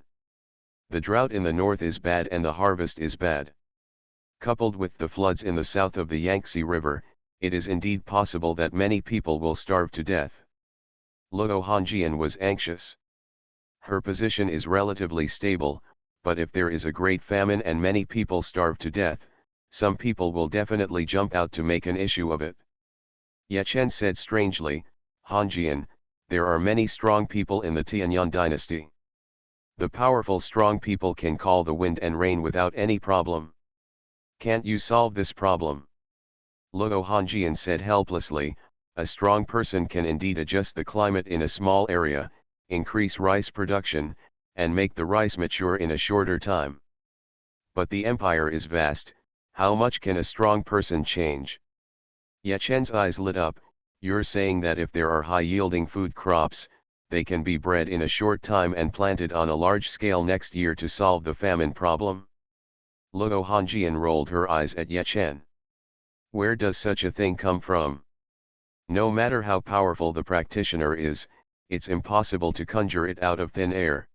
The drought in the north is bad and the harvest is bad. Coupled with the floods in the south of the Yangtze River, it is indeed possible that many people will starve to death. Luo Hongjian was anxious. Her position is relatively stable, but if there is a great famine and many people starve to death, some people will definitely jump out to make an issue of it. Yechen said strangely, Hongjian, there are many strong people in the Tianyang dynasty. The powerful strong people can call the wind and rain without any problem. Can't you solve this problem? Luo Hongjian said helplessly, a strong person can indeed adjust the climate in a small area, increase rice production, and make the rice mature in a shorter time. But the empire is vast, how much can a strong person change? Yechen's eyes lit up, you're saying that if there are high-yielding food crops, they can be bred in a short time and planted on a large scale next year to solve the famine problem? Luo Hongjian rolled her eyes at Yechen. Where does such a thing come from? No matter how powerful the practitioner is, it's impossible to conjure it out of thin air.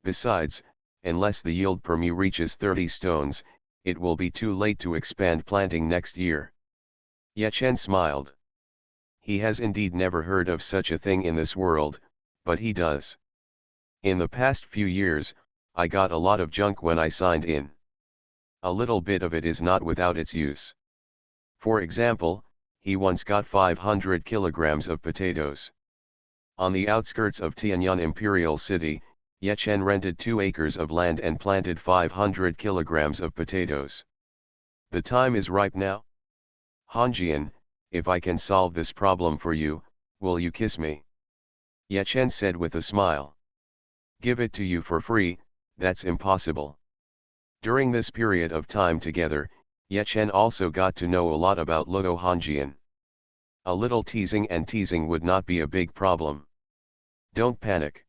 Besides, unless the yield per mu reaches 30 stones, it will be too late to expand planting next year. Yechen smiled. He has indeed never heard of such a thing in this world, but he does. In the past few years, I got a lot of junk when I signed in. A little bit of it is not without its use. For example, he once got 500 kilograms of potatoes. On the outskirts of Tianyang Imperial City, Yechen rented 2 acres of land and planted 500 kilograms of potatoes. The time is ripe now. Hongjian, if I can solve this problem for you, will you kiss me? Yechen said with a smile. Give it to you for free, that's impossible. During this period of time together, Yechen also got to know a lot about Luo Hongjian. A little teasing and teasing would not be a big problem. Don't panic.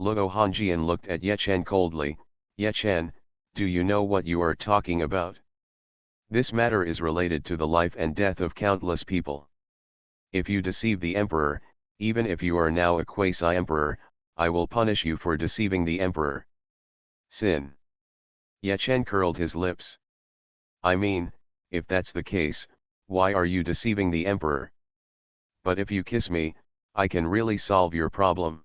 Luo Hongjian looked at Yechen coldly. Yechen, do you know what you are talking about? This matter is related to the life and death of countless people. If you deceive the emperor, even if you are now a quasi-emperor, I will punish you for deceiving the emperor. Sin. Yechen curled his lips. I mean, if that's the case, why are you deceiving the emperor? But if you kiss me, I can really solve your problem.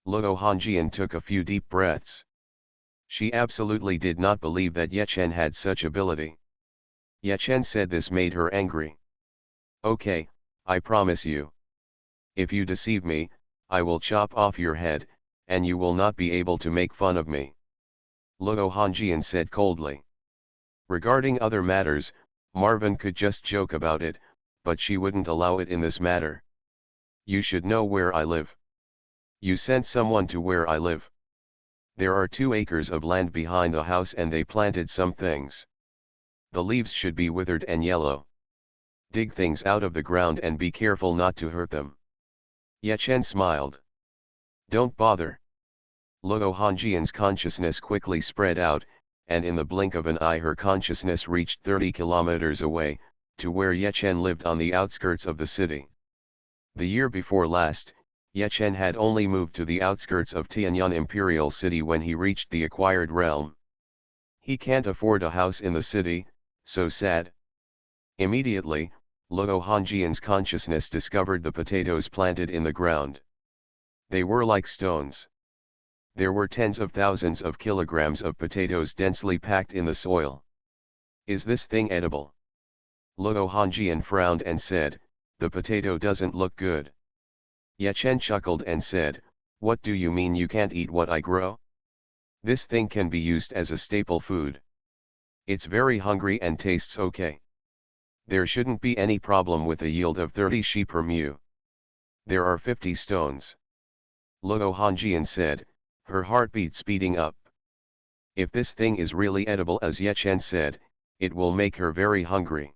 Luo Hongjian took a few deep breaths. She absolutely did not believe that Yechen had such ability. Yechen said this made her angry. Okay, I promise you. If you deceive me, I will chop off your head, and you will not be able to make fun of me. Luo Hongjian said coldly. Regarding other matters, Marvin could just joke about it, but she wouldn't allow it in this matter. You should know where I live. You sent someone to where I live. There are 2 acres of land behind the house and they planted some things. The leaves should be withered and yellow. Dig things out of the ground and be careful not to hurt them. Yechen smiled. Don't bother. Luo Hongjian's consciousness quickly spread out, and in the blink of an eye her consciousness reached 30 kilometers away, to where Yechen lived on the outskirts of the city. The year before last, Yechen had only moved to the outskirts of Tianyang Imperial City when he reached the acquired realm. He can't afford a house in the city, so sad. Immediately, Luo Hongjian's consciousness discovered the potatoes planted in the ground. They were like stones. There were tens of thousands of kilograms of potatoes densely packed in the soil. Is this thing edible? Luo Hongjian frowned and said, the potato doesn't look good. Yechen chuckled and said, what do you mean you can't eat what I grow? This thing can be used as a staple food. It's very hungry and tastes okay. There shouldn't be any problem with a yield of 30 shi per mu. There are 50 stones. Luo Hongjian said, her heartbeat speeding up. If this thing is really edible as Yechen said, it will make her very hungry.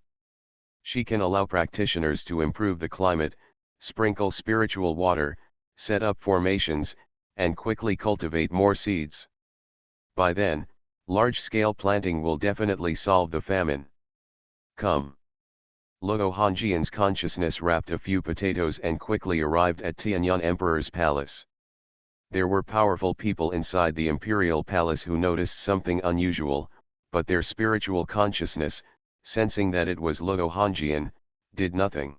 She can allow practitioners to improve the climate, sprinkle spiritual water, set up formations, and quickly cultivate more seeds. By then, large-scale planting will definitely solve the famine. Come. Luo Hongjian's consciousness wrapped a few potatoes and quickly arrived at Tianyang Emperor's palace. There were powerful people inside the imperial palace who noticed something unusual, but their spiritual consciousness, sensing that it was Luo Hongjian, did nothing.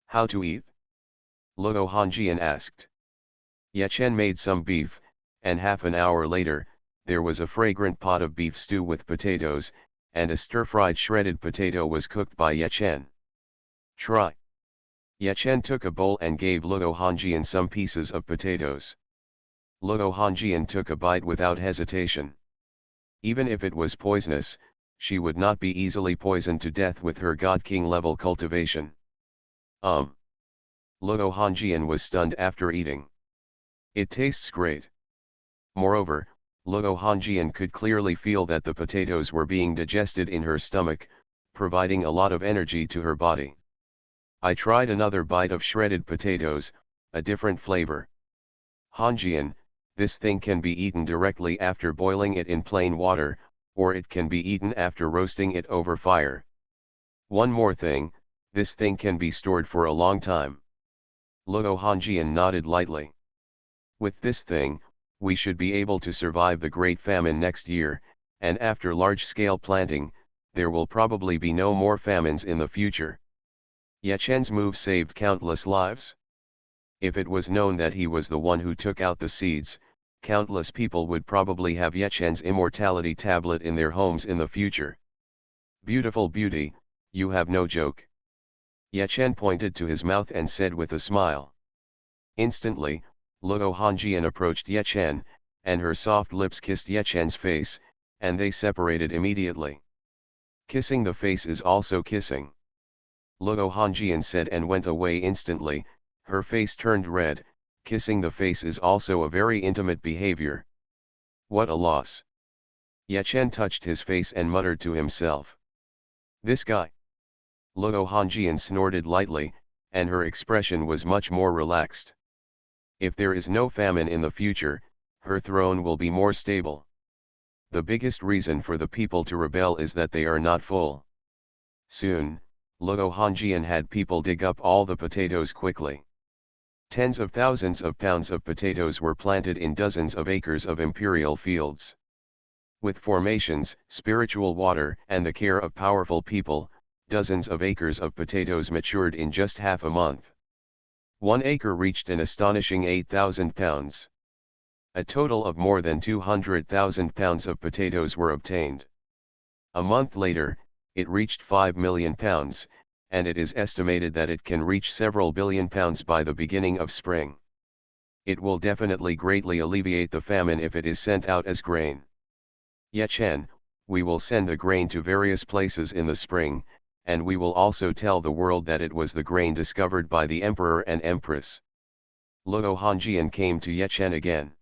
How to eat? Luo Hongjian asked. Yechen made some beef, and half an hour later, there was a fragrant pot of beef stew with potatoes, and a stir-fried shredded potato was cooked by Yechen. Try. Yechen took a bowl and gave Luo Hongjian some pieces of potatoes. Luo Hongjian took a bite without hesitation. Even if it was poisonous, she would not be easily poisoned to death with her God King level cultivation. Luo Hongjian was stunned after eating. It tastes great. Moreover, Luo Hongjian could clearly feel that the potatoes were being digested in her stomach, providing a lot of energy to her body. I tried another bite of shredded potatoes, a different flavor. Hongjian, this thing can be eaten directly after boiling it in plain water, or it can be eaten after roasting it over fire. One more thing, this thing can be stored for a long time. Luo Hongjian nodded lightly. With this thing, we should be able to survive the Great Famine next year, and after large-scale planting, there will probably be no more famines in the future. Yechen's move saved countless lives. If it was known that he was the one who took out the seeds, countless people would probably have Yechen's immortality tablet in their homes in the future. Beautiful beauty, you have no joke. Yechen pointed to his mouth and said with a smile. Instantly, Luo Hongjian approached Yechen, and her soft lips kissed Yechen's face, and they separated immediately. Kissing the face is also kissing. Luo Hongjian said and went away instantly. Her face turned red. Kissing the face is also a very intimate behavior. What a loss. Yechen touched his face and muttered to himself. This guy. Luo Hongjian snorted lightly, and her expression was much more relaxed. If there is no famine in the future, her throne will be more stable. The biggest reason for the people to rebel is that they are not full. Soon, Luo Hongjian had people dig up all the potatoes quickly. Tens of thousands of pounds of potatoes were planted in dozens of acres of imperial fields. With formations, spiritual water, and the care of powerful people, dozens of acres of potatoes matured in just half a month. 1 acre reached an astonishing 8,000 pounds. A total of more than 200,000 pounds of potatoes were obtained. A month later, it reached 5 million pounds, and it is estimated that it can reach several billion pounds by the beginning of spring. It will definitely greatly alleviate the famine if it is sent out as grain. Yechen, we will send the grain to various places in the spring, and we will also tell the world that it was the grain discovered by the Emperor and Empress. Luo Hongjian came to Yechen again.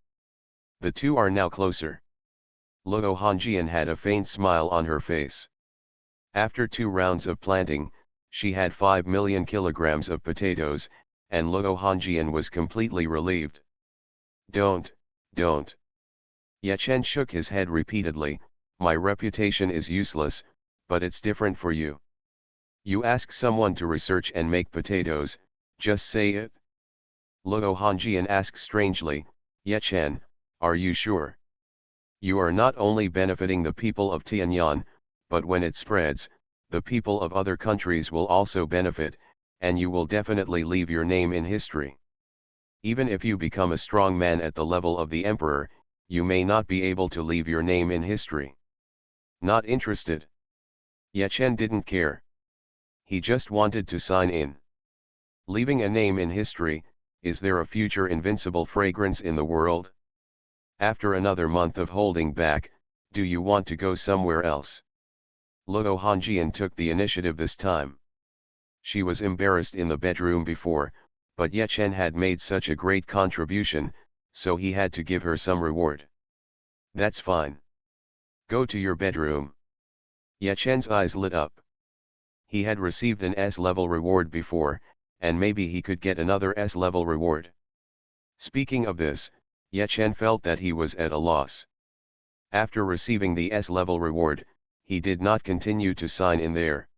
The two are now closer. Luo Hongjian had a faint smile on her face. After 2 rounds of planting, she had 5 million kilograms of potatoes, and Luo Hongjian was completely relieved. Don't, don't. Ye Chen shook his head repeatedly. My reputation is useless, but it's different for you. You ask someone to research and make potatoes, just say it. Luo Hongjian asked strangely, Ye Chen, are you sure? You are not only benefiting the people of Tianyan, but when it spreads, the people of other countries will also benefit, and you will definitely leave your name in history. Even if you become a strong man at the level of the emperor, you may not be able to leave your name in history. Not interested. Ye Chen didn't care. He just wanted to sign in. Leaving a name in history, is there a future invincible fragrance in the world? After another month of holding back, do you want to go somewhere else? Luo Hongjian took the initiative this time. She was embarrassed in the bedroom before, but Ye Chen had made such a great contribution, so he had to give her some reward. That's fine. Go to your bedroom. Ye Chen's eyes lit up. He had received an S-level reward before, and maybe he could get another S-level reward. Speaking of this, Ye Chen felt that he was at a loss. After receiving the S-level reward, he did not continue to sign in there.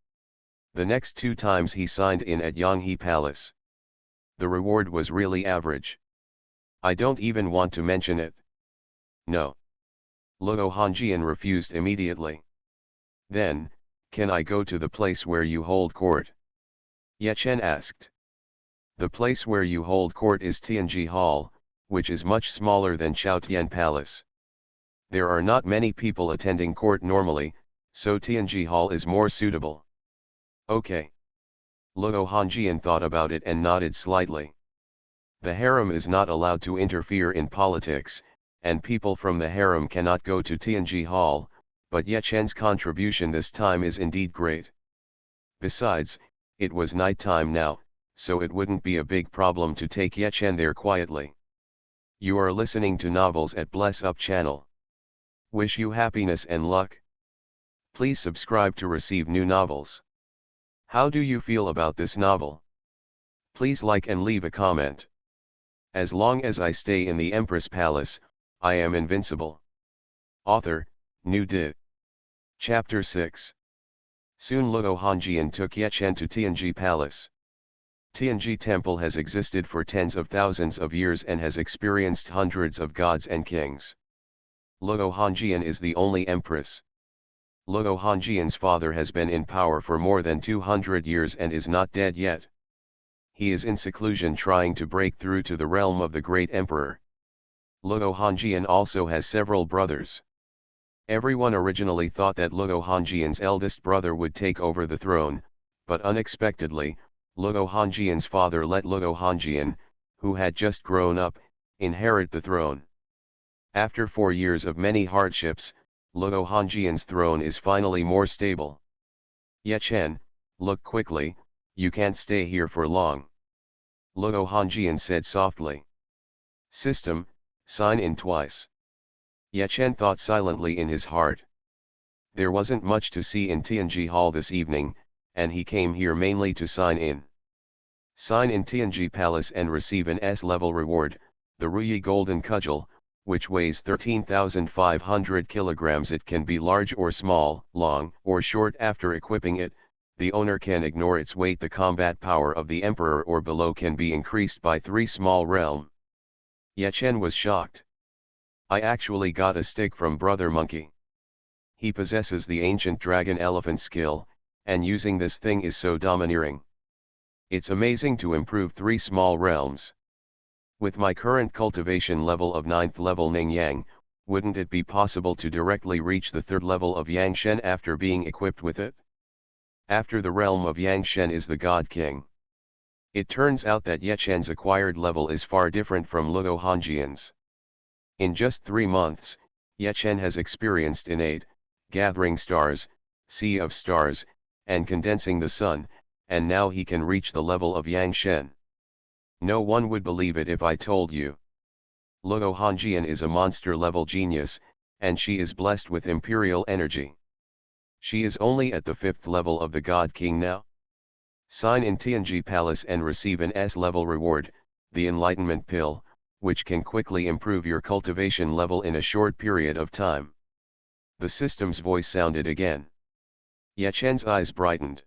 The next 2 times he signed in at Yanghe Palace. The reward was really average. I don't even want to mention it. No. Luo Hongjian refused immediately. Then, can I go to the place where you hold court? Ye Chen asked. The place where you hold court is Tianji Hall, which is much smaller than Chaotian Palace. There are not many people attending court normally, so Tianji Hall is more suitable. Okay. Luo Hongjian thought about it and nodded slightly. The harem is not allowed to interfere in politics, and people from the harem cannot go to Tianji Hall, but Ye Chen's contribution this time is indeed great. Besides, it was night time now, so it wouldn't be a big problem to take Ye Chen there quietly. You are listening to Novels at Bless Up channel. Wish you happiness and luck. Please subscribe to receive new novels. How do you feel about this novel? Please like and leave a comment. As long as I stay in the Empress Palace, I am invincible. Author, New Di. Chapter 6. Soon Luo Hongjian took Ye Chen to Tianji Palace. Tianji Temple has existed for tens of thousands of years and has experienced hundreds of gods and kings. Luo Hongjian is the only empress. Luo Hongjian's father has been in power for more than 200 years and is not dead yet. He is in seclusion trying to break through to the realm of the great emperor. Luo Hongjian also has several brothers. Everyone originally thought that Luo Hongjian's eldest brother would take over the throne, but unexpectedly, Luo Hongjian's father let Luo Hongjian, who had just grown up, inherit the throne. After 4 years of many hardships, Luo Hongjian's throne is finally more stable. Ye Chen, look quickly, you can't stay here for long. Luo Hongjian said softly. System, sign in twice. Ye Chen thought silently in his heart. There wasn't much to see in Tianji Hall this evening, and he came here mainly to sign in. Sign in Tianji Palace and receive an S-level reward, the Ruyi Golden Cudgel, which weighs 13,500 kilograms. It can be large or small, long or short. After equipping it, the owner can ignore its weight. The combat power of the emperor or below can be increased by 3 small realm. Ye Chen was shocked. I actually got a stick from Brother Monkey. He possesses the ancient dragon elephant skill, and using this thing is so domineering. It's amazing to improve 3 small realms. With my current cultivation level of 9th level Ning Yang, wouldn't it be possible to directly reach the 3rd level of Yang Shen after being equipped with it? After the realm of Yang Shen is the God King. It turns out that Ye Chen's acquired level is far different from Luo Hongjian's. In just 3 months, Ye Chen has experienced innate, gathering stars, sea of stars, and condensing the sun, and now he can reach the level of Yang Shen. No one would believe it if I told you. Luo Hongjian is a monster-level genius, and she is blessed with imperial energy. She is only at the 5th level of the God King now. Sign in Tianji Palace and receive an S-level reward, the Enlightenment Pill, which can quickly improve your cultivation level in a short period of time. The system's voice sounded again. Ye Chen's eyes brightened.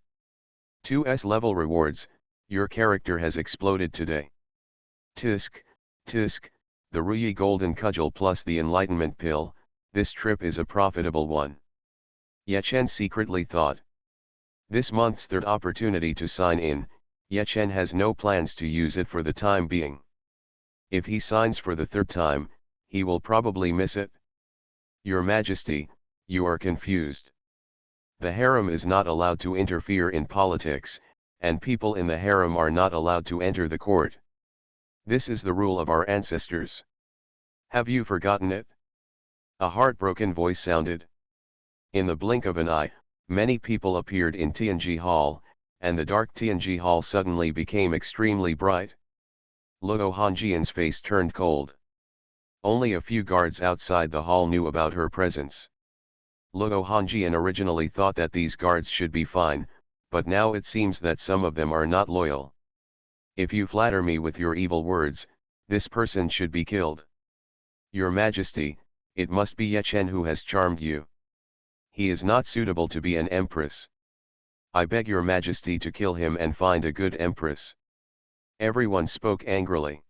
2S level rewards, your character has exploded today. Tisk, tisk, the Ruyi Golden Cudgel plus the Enlightenment Pill, this trip is a profitable one. Ye Chen secretly thought. This month's third opportunity to sign in, Ye Chen has no plans to use it for the time being. If he signs for the third time, he will probably miss it. Your Majesty, you are confused. The harem is not allowed to interfere in politics, and people in the harem are not allowed to enter the court. This is the rule of our ancestors. Have you forgotten it? A heartbroken voice sounded. In the blink of an eye, many people appeared in Tianji Hall, and the dark Tianji Hall suddenly became extremely bright. Luo Hanjian's face turned cold. Only a few guards outside the hall knew about her presence. Luo Hanjian originally thought that these guards should be fine, but now it seems that some of them are not loyal. If you flatter me with your evil words, this person should be killed. Your Majesty, it must be Ye Chen who has charmed you. He is not suitable to be an empress. I beg your Majesty to kill him and find a good empress. Everyone spoke angrily.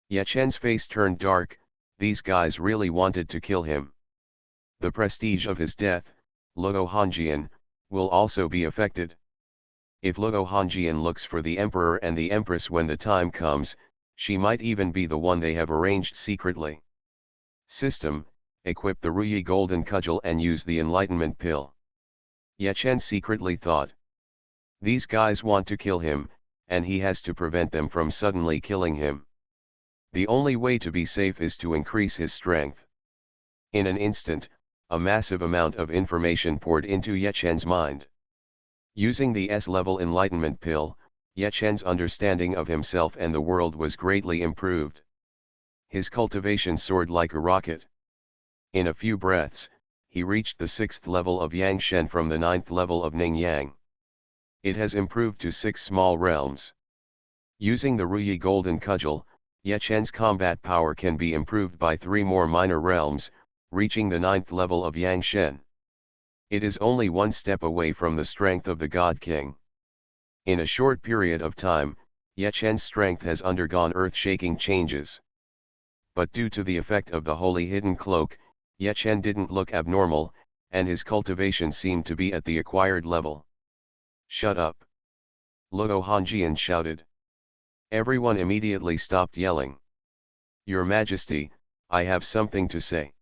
Ye Chen's face turned dark. These guys really wanted to kill him. The prestige of his death, Luo Hanjian, will also be affected. If Luo Hanjian looks for the emperor and the empress when the time comes, she might even be the one they have arranged secretly. System, equip the Ruyi Golden Cudgel and use the Enlightenment Pill. Ye Chen secretly thought. These guys want to kill him, and he has to prevent them from suddenly killing him. The only way to be safe is to increase his strength. In an instant, a massive amount of information poured into Ye Chen's mind. Using the S-level Enlightenment Pill, Ye Chen's understanding of himself and the world was greatly improved. His cultivation soared like a rocket. In a few breaths, he reached the 6th level of Yang Shen from the 9th level of Ning Yang. It has improved to 6 small realms. Using the Ruyi Golden Cudgel, Ye Chen's combat power can be improved by 3 more minor realms, reaching the 9th level of Yang Shen. It is only one step away from the strength of the God King. In a short period of time, Ye Chen's strength has undergone earth-shaking changes. But due to the effect of the Holy Hidden Cloak, Ye Chen didn't look abnormal, and his cultivation seemed to be at the acquired level. Shut up! Luo Hanjian shouted. Everyone immediately stopped yelling. Your Majesty, I have something to say.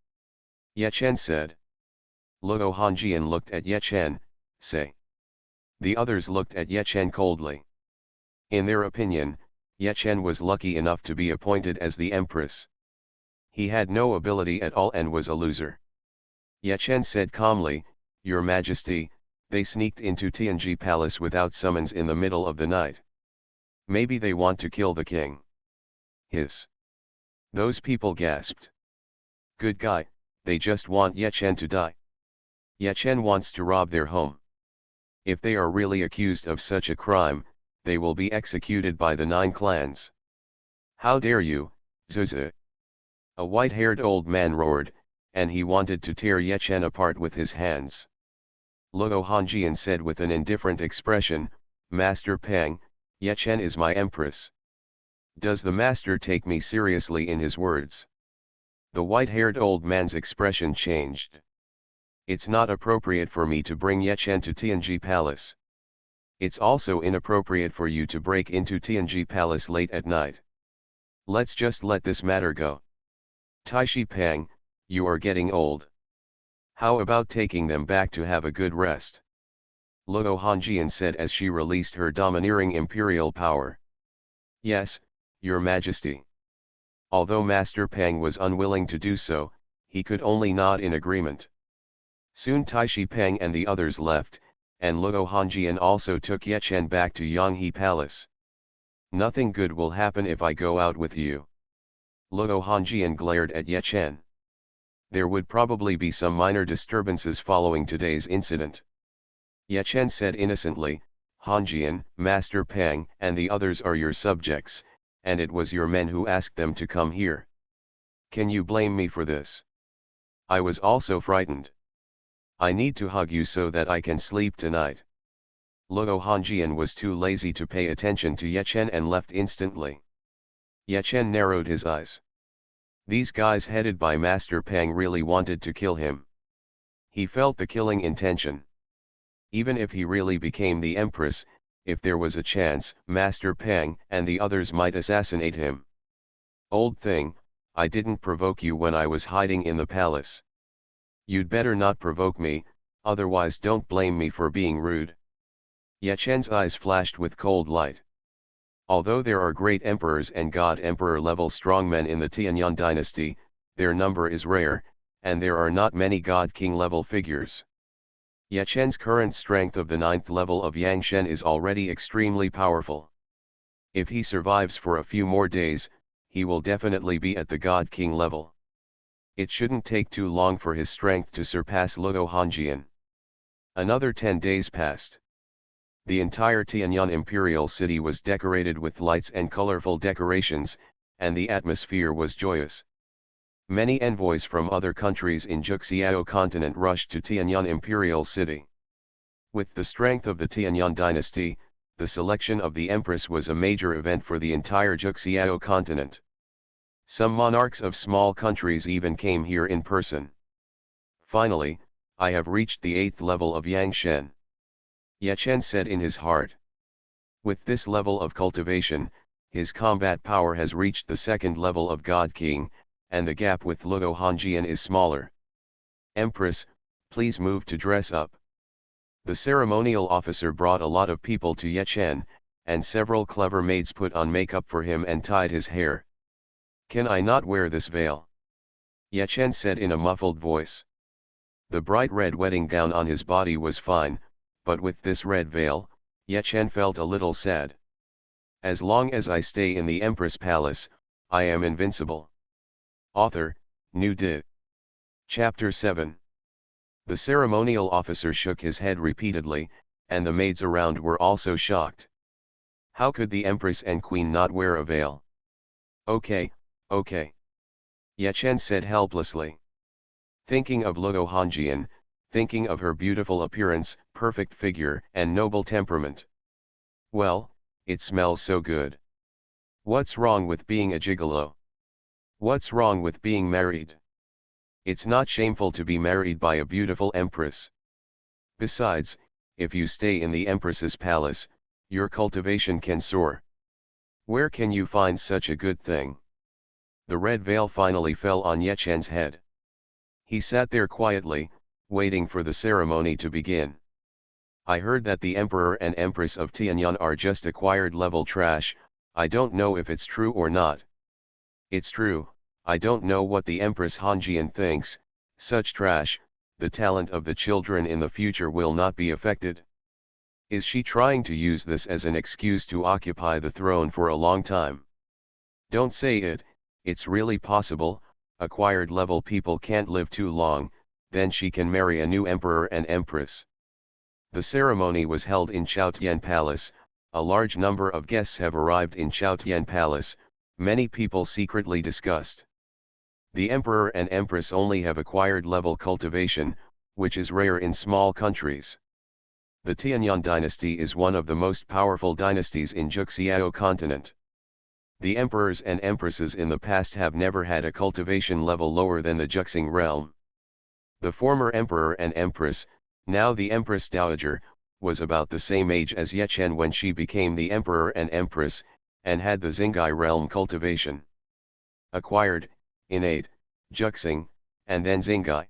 Ye Chen said. Luo Hanjian looked at Ye Chen, say. The others looked at Ye Chen coldly. In their opinion, Ye Chen was lucky enough to be appointed as the empress. He had no ability at all and was a loser. Ye Chen said calmly, Your Majesty, they sneaked into Tianji Palace without summons in the middle of the night. Maybe they want to kill the king. Hiss. Those people gasped. Good guy, they just want Ye Chen to die. Ye Chen wants to rob their home. If they are really accused of such a crime, they will be executed by the 9 clans. How dare you, Zuzu! A white-haired old man roared, and he wanted to tear Ye Chen apart with his hands. Luo Hanjian said with an indifferent expression, Master Pang, Ye Chen is my empress. Does the master take me seriously in his words? The white-haired old man's expression changed. It's not appropriate for me to bring Ye Chen to Tianji Palace. It's also inappropriate for you to break into Tianji Palace late at night. Let's just let this matter go. Taishi Pang, you are getting old. How about taking them back to have a good rest? Luo Hanjian said as she released her domineering imperial power. Yes, Your Majesty. Although Master Pang was unwilling to do so, he could only nod in agreement. Soon Taishi Pang and the others left, and Luo Hanjian also took Ye Chen back to Yanghe Palace. Nothing good will happen if I go out with you. Luo Hanjian glared at Ye Chen. There would probably be some minor disturbances following today's incident. Ye Chen said innocently, Hanjian, Master Pang and the others are your subjects, and it was your men who asked them to come here. Can you blame me for this? I was also frightened. I need to hug you so that I can sleep tonight. Luo Hongjian was too lazy to pay attention to Ye Chen and left instantly. Ye Chen narrowed his eyes. These guys headed by Master Pang really wanted to kill him. He felt the killing intention. Even if he really became the Empress, if there was a chance, Master Pang and the others might assassinate him. Old thing, I didn't provoke you when I was hiding in the palace. You'd better not provoke me, otherwise don't blame me for being rude. Ye Chen's eyes flashed with cold light. Although there are great emperors and god emperor level strongmen in the Tianyang dynasty, their number is rare, and there are not many god king level figures. Ye Chen's current strength of the 9th level of Yangshen is already extremely powerful. If he survives for a few more days, he will definitely be at the god king level. It shouldn't take too long for his strength to surpass Luo Hongjian. Another 10 days passed. The entire Tianyang imperial city was decorated with lights and colorful decorations, and the atmosphere was joyous. Many envoys from other countries in Juxiao continent rushed to Tianyang imperial city. With the strength of the Tianyang dynasty, the selection of the empress was a major event for the entire Juxiao continent. Some monarchs of small countries even came here in person. Finally, I have reached the 8th level of Yangshen. Ye Chen said in his heart. With this level of cultivation, his combat power has reached the 2nd level of God King, and the gap with Luo Hongjian is smaller. Empress, please move to dress up. The ceremonial officer brought a lot of people to Ye Chen, and several clever maids put on makeup for him and tied his hair. Can I not wear this veil? Ye Chen said in a muffled voice. The bright red wedding gown on his body was fine, but with this red veil, Ye Chen felt a little sad. As long as I stay in the Empress Palace, I am invincible. Author, New Di. Chapter 7. The ceremonial officer shook his head repeatedly, and the maids around were also shocked. How could the Empress and Queen not wear a veil? Okay, okay. Ye Chen said helplessly. Thinking of Luo Hongjian, thinking of her beautiful appearance, perfect figure, and noble temperament. Well, it smells so good. What's wrong with being a gigolo? What's wrong with being married? It's not shameful to be married by a beautiful empress. Besides, if you stay in the Empress's palace, your cultivation can soar. Where can you find such a good thing? The red veil finally fell on Ye Chen's head. He sat there quietly, waiting for the ceremony to begin. I heard that the Emperor and Empress of Tianyang are just acquired level trash. I don't know if it's true or not. It's true, I don't know what the Empress Hongjian thinks. Such trash, the talent of the children in the future will not be affected. Is she trying to use this as an excuse to occupy the throne for a long time? Don't say it, it's really possible. Acquired level people can't live too long, then she can marry a new emperor and empress. The ceremony was held in Chaotian Palace. A large number of guests have arrived in Chaotian Palace. Many people secretly discussed. The emperor and empress only have acquired level cultivation, which is rare in small countries. The Tianyang dynasty is one of the most powerful dynasties in Juxiao continent. The emperors and empresses in the past have never had a cultivation level lower than the Juxing realm. The former emperor and empress, now the Empress Dowager, was about the same age as Ye Chen when she became the emperor and empress, and had the Xingai realm cultivation. Acquired, innate, Juxing, and then Xingai.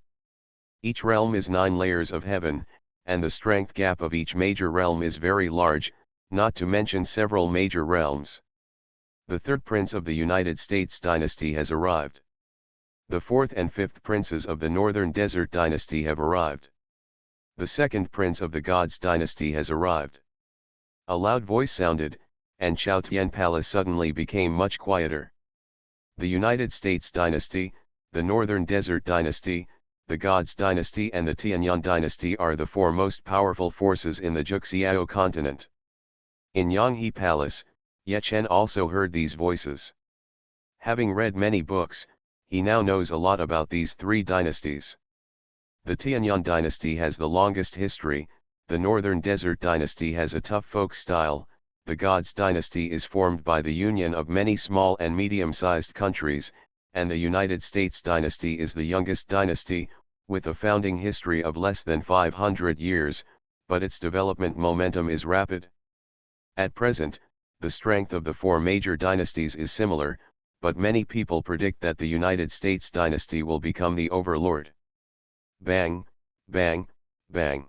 Each realm is 9 layers of heaven, and the strength gap of each major realm is very large, not to mention several major realms. The 3rd prince of the United States dynasty has arrived. The 4th and 5th princes of the Northern Desert dynasty have arrived. The 2nd prince of the Gods dynasty has arrived. A loud voice sounded, and Chaotian Palace suddenly became much quieter. The United States dynasty, the Northern Desert dynasty, the Gods dynasty and the Tianyang dynasty are the 4 most powerful forces in the Juxiao continent. In Yanghe Palace, Ye Chen also heard these voices. Having read many books, he now knows a lot about these three dynasties. The Tianyang dynasty has the longest history, the Northern Desert dynasty has a tough folk style, the Gods dynasty is formed by the union of many small and medium-sized countries, and the United States dynasty is the youngest dynasty, with a founding history of less than 500 years, but its development momentum is rapid. At present, the strength of the four major dynasties is similar, but many people predict that the United States dynasty will become the overlord. Bang, bang, bang.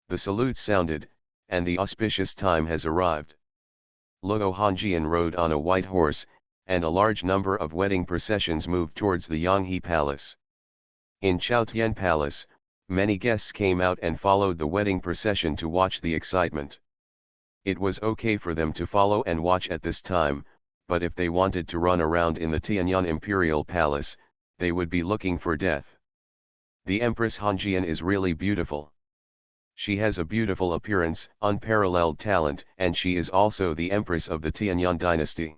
The salute sounded, and the auspicious time has arrived. Luo Hongjian rode on a white horse, and a large number of wedding processions moved towards the Yanghe Palace. In Chaotian Palace, many guests came out and followed the wedding procession to watch the excitement. It was okay for them to follow and watch at this time, but if they wanted to run around in the Tianyang Imperial Palace, they would be looking for death. The Empress Hongjian is really beautiful. She has a beautiful appearance, unparalleled talent, and she is also the Empress of the Tianyang dynasty.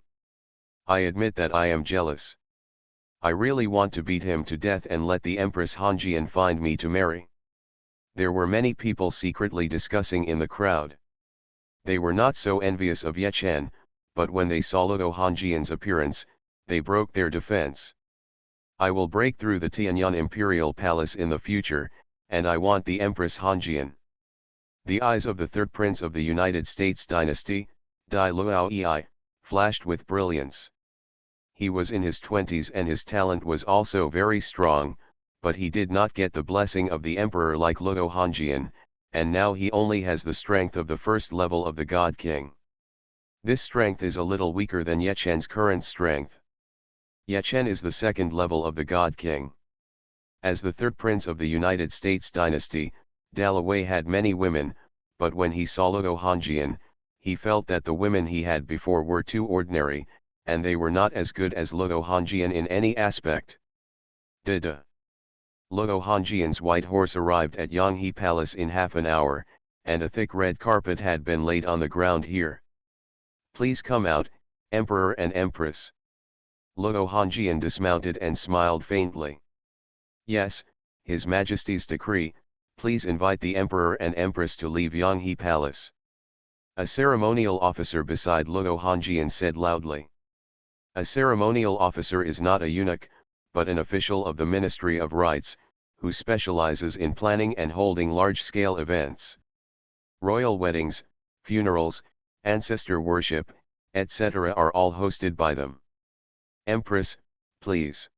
I admit that I am jealous. I really want to beat him to death and let the Empress Hongjian find me to marry. There were many people secretly discussing in the crowd. They were not so envious of Ye Chen, but when they saw Luo Hongjian's appearance, they broke their defense. I will break through the Tianyang Imperial Palace in the future, and I want the Empress Hongjian. The eyes of the third prince of the United States dynasty, Dai Luoyi, flashed with brilliance. He was in his 20s and his talent was also very strong, but he did not get the blessing of the emperor like Luo Hongjian, and now he only has the strength of the first level of the God King. This strength is a little weaker than Ye Chen's current strength. Ye Chen is the second level of the God King. As the third prince of the United States dynasty, Dalawei had many women, but when he saw Luo Hongjian, he felt that the women he had before were too ordinary, and they were not as good as Luo Hongjian in any aspect. Luo Hongjian's white horse arrived at Yanghe Palace in half an hour, and a thick red carpet had been laid on the ground here. Please come out, Emperor and Empress. Luo Hongjian dismounted and smiled faintly. Yes, His Majesty's decree, please invite the Emperor and Empress to leave Yanghe Palace. A ceremonial officer beside Luo Hongjian said loudly. A ceremonial officer is not a eunuch, but an official of the Ministry of Rites, who specializes in planning and holding large-scale events. Royal weddings, funerals, ancestor worship, etc. are all hosted by them. Empress, please.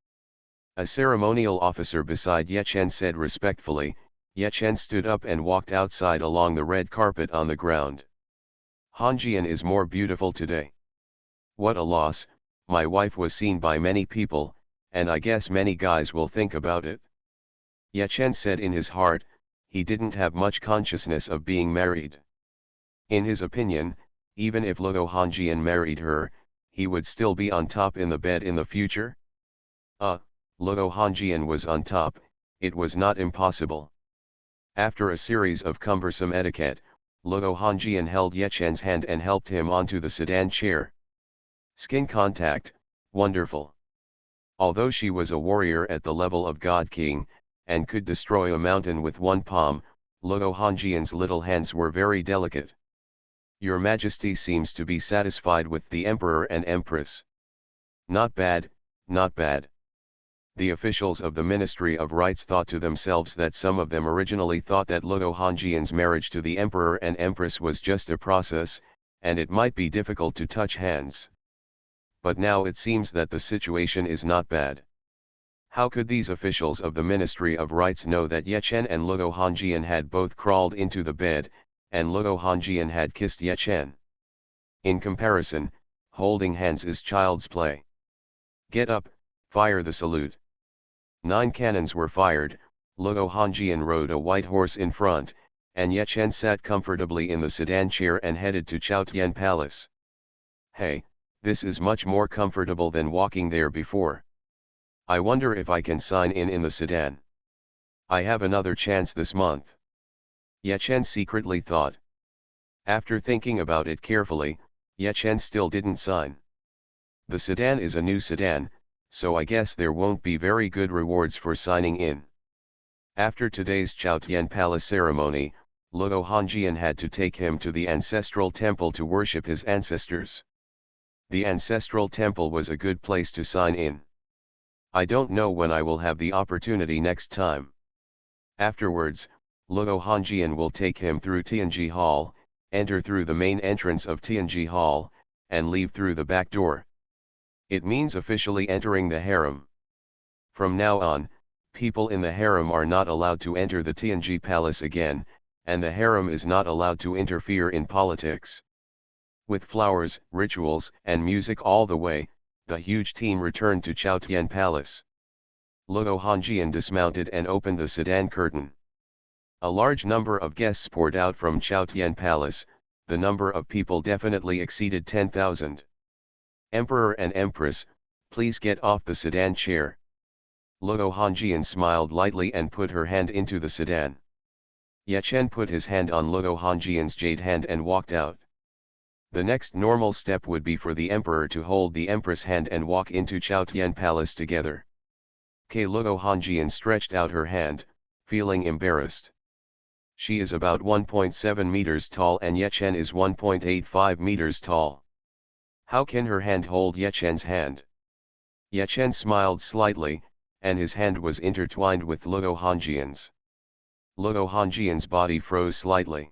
A ceremonial officer beside Ye Chen said respectfully. Ye Chen stood up and walked outside along the red carpet on the ground. Hongjian is more beautiful today. What a loss, my wife was seen by many people, and I guess many guys will think about it. Ye Chen said in his heart, he didn't have much consciousness of being married. In his opinion, even if Luo Hongjian married her, he would still be on top in the bed in the future? Luo Hongjian was on top, it was not impossible. After a series of cumbersome etiquette, Luo Hongjian held Ye Chen's hand and helped him onto the sedan chair. Skin contact, wonderful. Although she was a warrior at the level of God King, and could destroy a mountain with one palm, Luo Hongjian's little hands were very delicate. Your Majesty seems to be satisfied with the Emperor and Empress. Not bad, not bad. The officials of the Ministry of Rites thought to themselves that some of them originally thought that Luo Hongjian's marriage to the Emperor and Empress was just a process, and it might be difficult to touch hands. But now it seems that the situation is not bad. How could these officials of the Ministry of Rites know that Ye Chen and Luo Hongjian had both crawled into the bed, and Luo Hongjian had kissed Ye Chen? In comparison, holding hands is child's play. Get up, fire the salute. 9 cannons were fired, Luo Hongjian rode a white horse in front, and Ye Chen sat comfortably in the sedan chair and headed to Chaotian Palace. Hey, this is much more comfortable than walking there before. I wonder if I can sign in the sedan. I have another chance this month. Ye Chen secretly thought. After thinking about it carefully, Ye Chen still didn't sign. The sedan is a new sedan, so I guess there won't be very good rewards for signing in. After today's Chaotian Palace ceremony, Luo Hongjian had to take him to the ancestral temple to worship his ancestors. The ancestral temple was a good place to sign in. I don't know when I will have the opportunity next time. Afterwards, Luo Hongjian will take him through Tianji Hall, enter through the main entrance of Tianji Hall, and leave through the back door. It means officially entering the harem. From now on, people in the harem are not allowed to enter the Tianji Palace again, and the harem is not allowed to interfere in politics. With flowers, rituals, and music all the way, the huge team returned to Chaotian Palace. Luo Hongjian dismounted and opened the sedan curtain. A large number of guests poured out from Chaotian Palace. The number of people definitely exceeded 10,000. Emperor and Empress, please get off the sedan chair. Luo Hongjian smiled lightly and put her hand into the sedan. Ye Chen put his hand on Luo Hongjian's jade hand and walked out. The next normal step would be for the Emperor to hold the Empress' hand and walk into Chaotian Palace together. Luo Hongjian stretched out her hand, feeling embarrassed. She is about 1.7 meters tall and Ye Chen is 1.85 meters tall. How can her hand hold Ye Chen's hand? Ye Chen smiled slightly, and his hand was intertwined with Luo Hongjian's. Luo Hongjian's body froze slightly.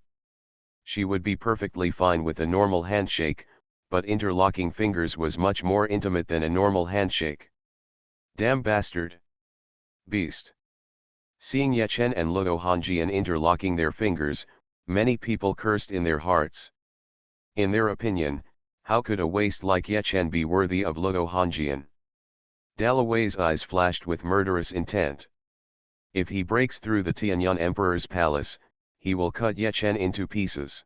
She would be perfectly fine with a normal handshake, but interlocking fingers was much more intimate than a normal handshake. Damn bastard! Beast! Seeing Ye Chen and Luo Hongjian interlocking their fingers, many people cursed in their hearts. In their opinion, how could a waste like Ye Chen be worthy of Luo Hongjian? Dalui's eyes flashed with murderous intent. If he breaks through the Tianyuan Emperor's palace, he will cut Ye Chen into pieces.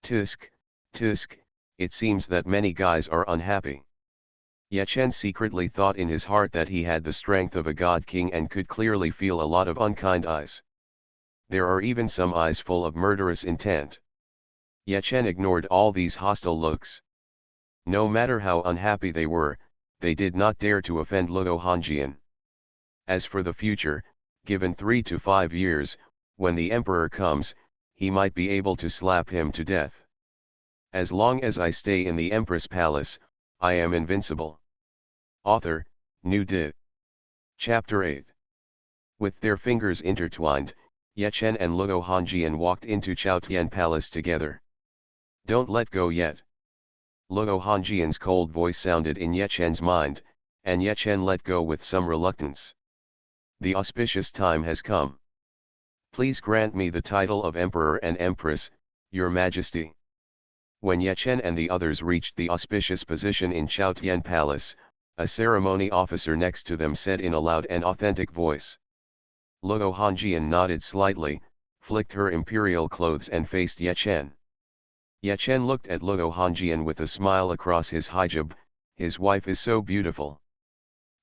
Tisk, tisk, it seems that many guys are unhappy. Ye Chen secretly thought in his heart that he had the strength of a god king and could clearly feel a lot of unkind eyes. There are even some eyes full of murderous intent. Ye Chen ignored all these hostile looks. No matter how unhappy they were, they did not dare to offend Luo Hongjian. As for the future, given 3 to 5 years, when the emperor comes, he might be able to slap him to death. As long as I stay in the Empress Palace, I am invincible. Author, New Dit. Chapter 8. With their fingers intertwined, Ye Chen and Luo Hongjian walked into Chaotian Palace together. Don't let go yet. Luo Hongjian's cold voice sounded in Ye Chen's mind, and Ye Chen let go with some reluctance. The auspicious time has come. Please grant me the title of Emperor and Empress, Your Majesty. When Ye Chen and the others reached the auspicious position in Chaotian Palace, a ceremony officer next to them said in a loud and authentic voice. Luo Hongjian nodded slightly, flicked her imperial clothes and faced Ye Chen. Ye Chen looked at Luo Hongjian with a smile across his hijab. His wife is so beautiful.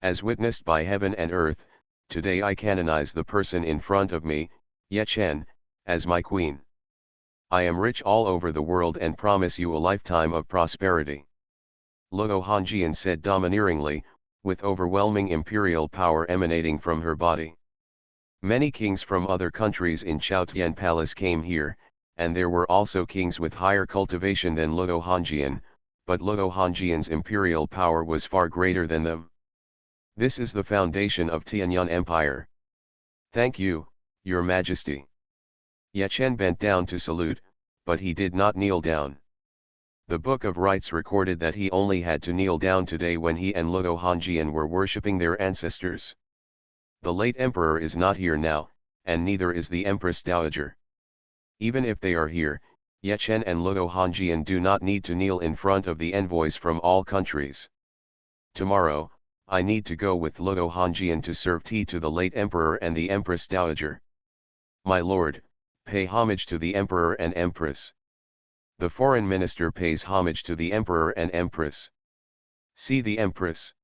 As witnessed by heaven and earth, today I canonize the person in front of me, Ye Chen, as my queen. I am rich all over the world and promise you a lifetime of prosperity. Luo Hongjian said domineeringly, with overwhelming imperial power emanating from her body. Many kings from other countries in Chaotian Palace came here, and there were also kings with higher cultivation than Luo Hongjian, but Luo Hongjian's imperial power was far greater than them. This is the foundation of Tianyuan Empire. Thank you, Your Majesty. Ye Chen bent down to salute, but he did not kneel down. The Book of Rites recorded that he only had to kneel down today when he and Luo Hongjian were worshipping their ancestors. The late emperor is not here now, and neither is the Empress Dowager. Even if they are here, Ye Chen and Luo Hongjian do not need to kneel in front of the envoys from all countries. Tomorrow, I need to go with Luo Hongjian to serve tea to the late emperor and the Empress Dowager. My lord, pay homage to the emperor and empress. The foreign minister pays homage to the emperor and empress. See the empress.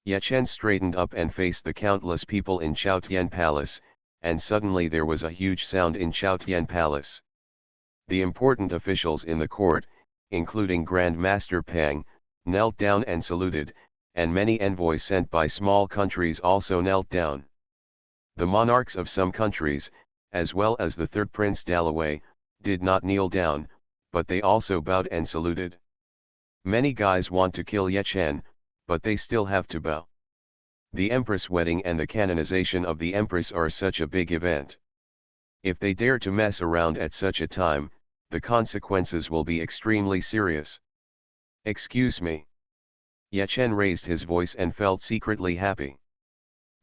Ye Chen straightened up and faced the countless people in Chaotian Palace, and suddenly there was a huge sound in Chaotian Palace. The important officials in the court, including Grand Master Pang, knelt down and saluted, and many envoys sent by small countries also knelt down. The monarchs of some countries, as well as the third Prince Dalloway, did not kneel down, but they also bowed and saluted. Many guys want to kill Ye Chen, but they still have to bow. The Empress wedding and the canonization of the Empress are such a big event. If they dare to mess around at such a time, the consequences will be extremely serious. Excuse me. Ye Chen raised his voice and felt secretly happy.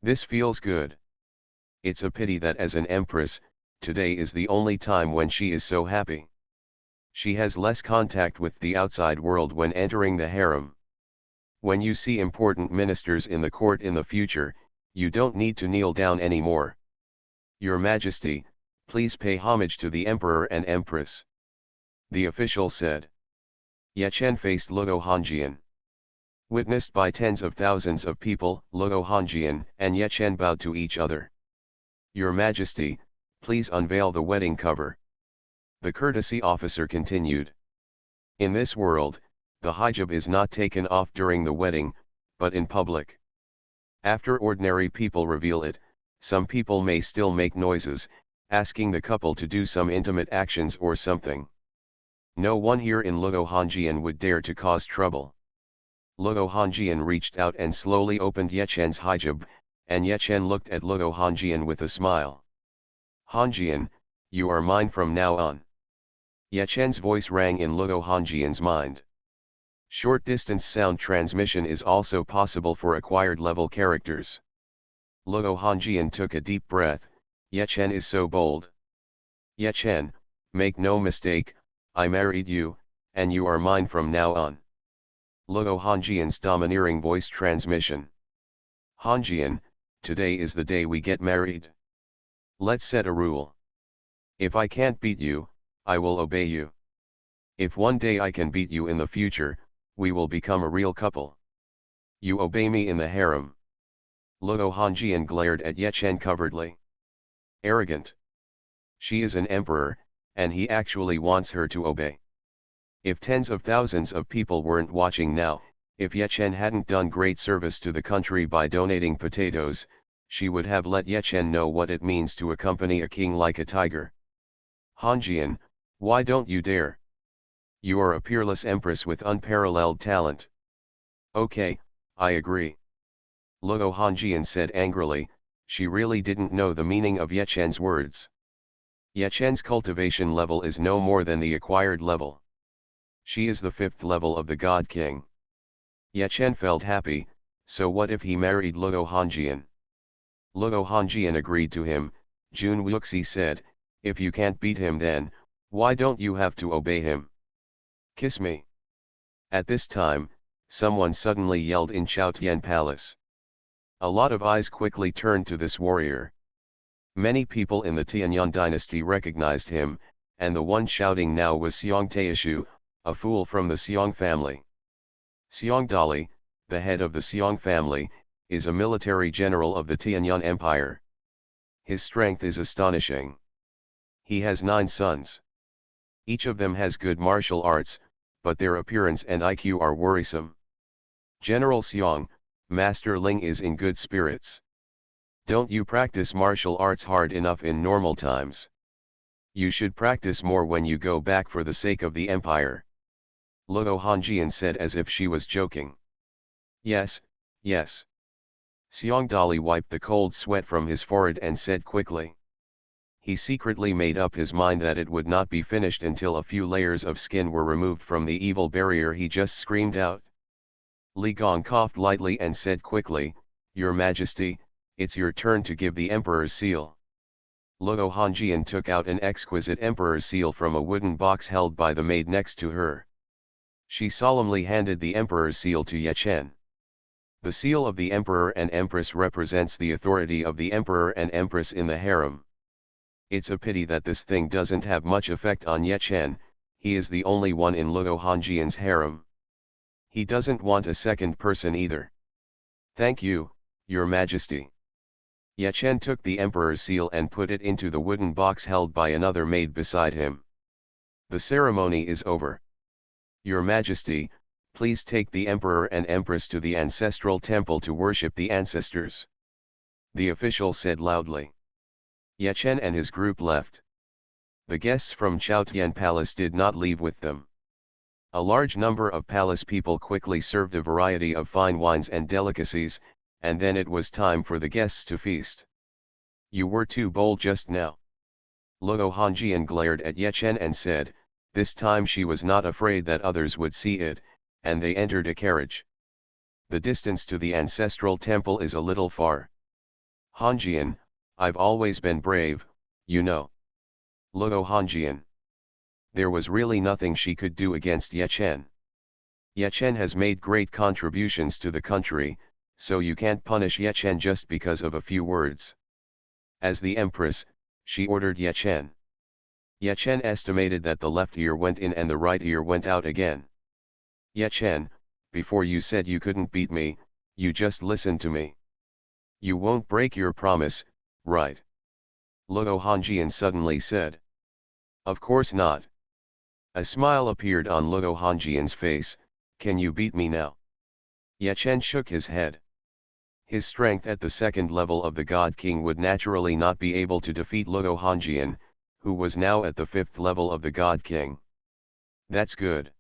This feels good. It's a pity that as an empress, today is the only time when she is so happy. She has less contact with the outside world when entering the harem. When you see important ministers in the court in the future, you don't need to kneel down anymore. Your Majesty, please pay homage to the Emperor and Empress. The official said. Ye Chen faced Luo Hongjian. Witnessed by tens of thousands of people, Luo Hongjian and Ye Chen bowed to each other. Your Majesty, please unveil the wedding cover. The courtesy officer continued. In this world, the hijab is not taken off during the wedding, but in public. After ordinary people reveal it, some people may still make noises, asking the couple to do some intimate actions or something. No one here in Luo Hongjian would dare to cause trouble. Luo Hongjian reached out and slowly opened Ye Chen's hijab, and Ye Chen looked at Luo Hongjian with a smile. Hongjian, you are mine from now on. Ye Chen's voice rang in Luo Hongjian's mind. Short-distance sound transmission is also possible for acquired level characters. Luo Hongjian took a deep breath. Ye Chen is so bold. Ye Chen, make no mistake, I married you, and you are mine from now on. Luo Hongjian's domineering voice transmission. Hongjian, today is the day we get married. Let's set a rule. If I can't beat you, I will obey you. If one day I can beat you in the future, we will become a real couple. You obey me in the harem. Luo Hongjian glared at Ye Chen covertly. Arrogant. She is an emperor, and he actually wants her to obey. If tens of thousands of people weren't watching now, if Ye Chen hadn't done great service to the country by donating potatoes, she would have let Ye Chen know what it means to accompany a king like a tiger. Hongjian, why don't you dare? You are a peerless empress with unparalleled talent. Okay, I agree. Luo Hongjian said angrily. She really didn't know the meaning of Ye Chen's words. Ye Chen's cultivation level is no more than the acquired level. She is the 5th level of the God King. Ye Chen felt happy, so what if he married Luo Hongjian? Luo Hongjian agreed to him. Jun Wuxi said, if you can't beat him then, why don't you have to obey him? Kiss me. At this time, someone suddenly yelled in Chaotian Palace. A lot of eyes quickly turned to this warrior. Many people in the Tianyang dynasty recognized him, and the one shouting now was Xiong Taishu, a fool from the Xiong family. Xiong Dali, the head of the Xiong family, is a military general of the Tianyang Empire. His strength is astonishing. He has 9 sons. Each of them has good martial arts, but their appearance and IQ are worrisome. General Xiong, Master Ling is in good spirits. Don't you practice martial arts hard enough in normal times? You should practice more when you go back for the sake of the empire. Luo Hongjian said as if she was joking. Yes, yes. Xiong Dali wiped the cold sweat from his forehead and said quickly. He secretly made up his mind that it would not be finished until a few layers of skin were removed from the evil barrier he just screamed out. Li Gong coughed lightly and said quickly, Your Majesty, it's your turn to give the Emperor's seal. Luo Hongjian took out an exquisite Emperor's seal from a wooden box held by the maid next to her. She solemnly handed the Emperor's seal to Ye Chen. The seal of the Emperor and Empress represents the authority of the Emperor and Empress in the harem. It's a pity that this thing doesn't have much effect on Ye Chen, he is the only one in Luo Hongjian's harem. He doesn't want a second person either. Thank you, Your Majesty. Ye Chen took the Emperor's seal and put it into the wooden box held by another maid beside him. The ceremony is over. Your Majesty, please take the Emperor and Empress to the ancestral temple to worship the ancestors. The official said loudly. Ye Chen and his group left. The guests from Xuanhuan Palace did not leave with them. A large number of palace people quickly served a variety of fine wines and delicacies, and then it was time for the guests to feast. You were too bold just now. Luo Hongjian glared at Ye Chen and said, this time she was not afraid that others would see it, and they entered a carriage. The distance to the ancestral temple is a little far. Hongjian, I've always been brave, you know. Luo Hongjian. There was really nothing she could do against Ye Chen. Ye Chen has made great contributions to the country, so you can't punish Ye Chen just because of a few words. As the Empress, she ordered Ye Chen. Ye Chen estimated that the left ear went in and the right ear went out again. Ye Chen, before you said you couldn't beat me, you just listened to me. You won't break your promise, right? Luo Hongjian suddenly said. Of course not. A smile appeared on Luo Hongjian's face. Can you beat me now? Ye Chen shook his head. His strength at the second level of the God King would naturally not be able to defeat Luo Hongjian, who was now at the fifth level of the God King. That's good.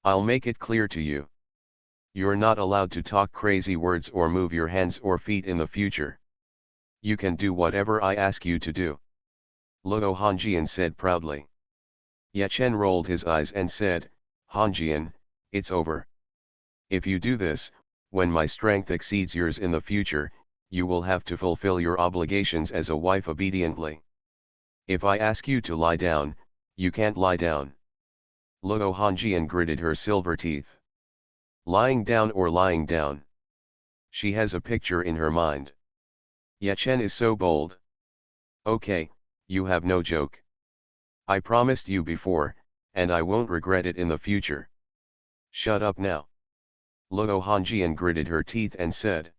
I'll make it clear to you. You're not allowed to talk crazy words or move your hands or feet in the future. You can do whatever I ask you to do. Luo Hongjian said proudly. Ye Chen rolled his eyes and said, Hongjian, it's over. If you do this, when my strength exceeds yours in the future, you will have to fulfill your obligations as a wife obediently. If I ask you to lie down, you can't lie down. Luo Hongjian gritted her silver teeth. Lying down or lying down? She has a picture in her mind. Ye Chen is so bold. Okay, you have no joke. I promised you before, and I won't regret it in the future. Shut up now. Luo Hongjian gritted her teeth and said.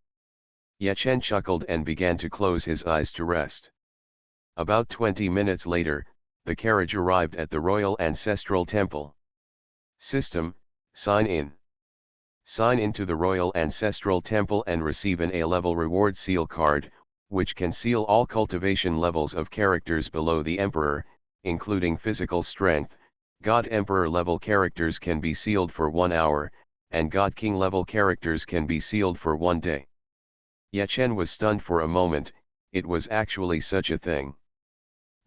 Ye Chen chuckled and began to close his eyes to rest. About 20 minutes later, the carriage arrived at the Royal Ancestral Temple. System, sign in. Sign into the Royal Ancestral Temple and receive an A-level reward seal card, which can seal all cultivation levels of characters below the Emperor, including physical strength. God Emperor level characters can be sealed for 1 hour, and God King level characters can be sealed for 1 day. Ye Chen was stunned for a moment. It was actually such a thing.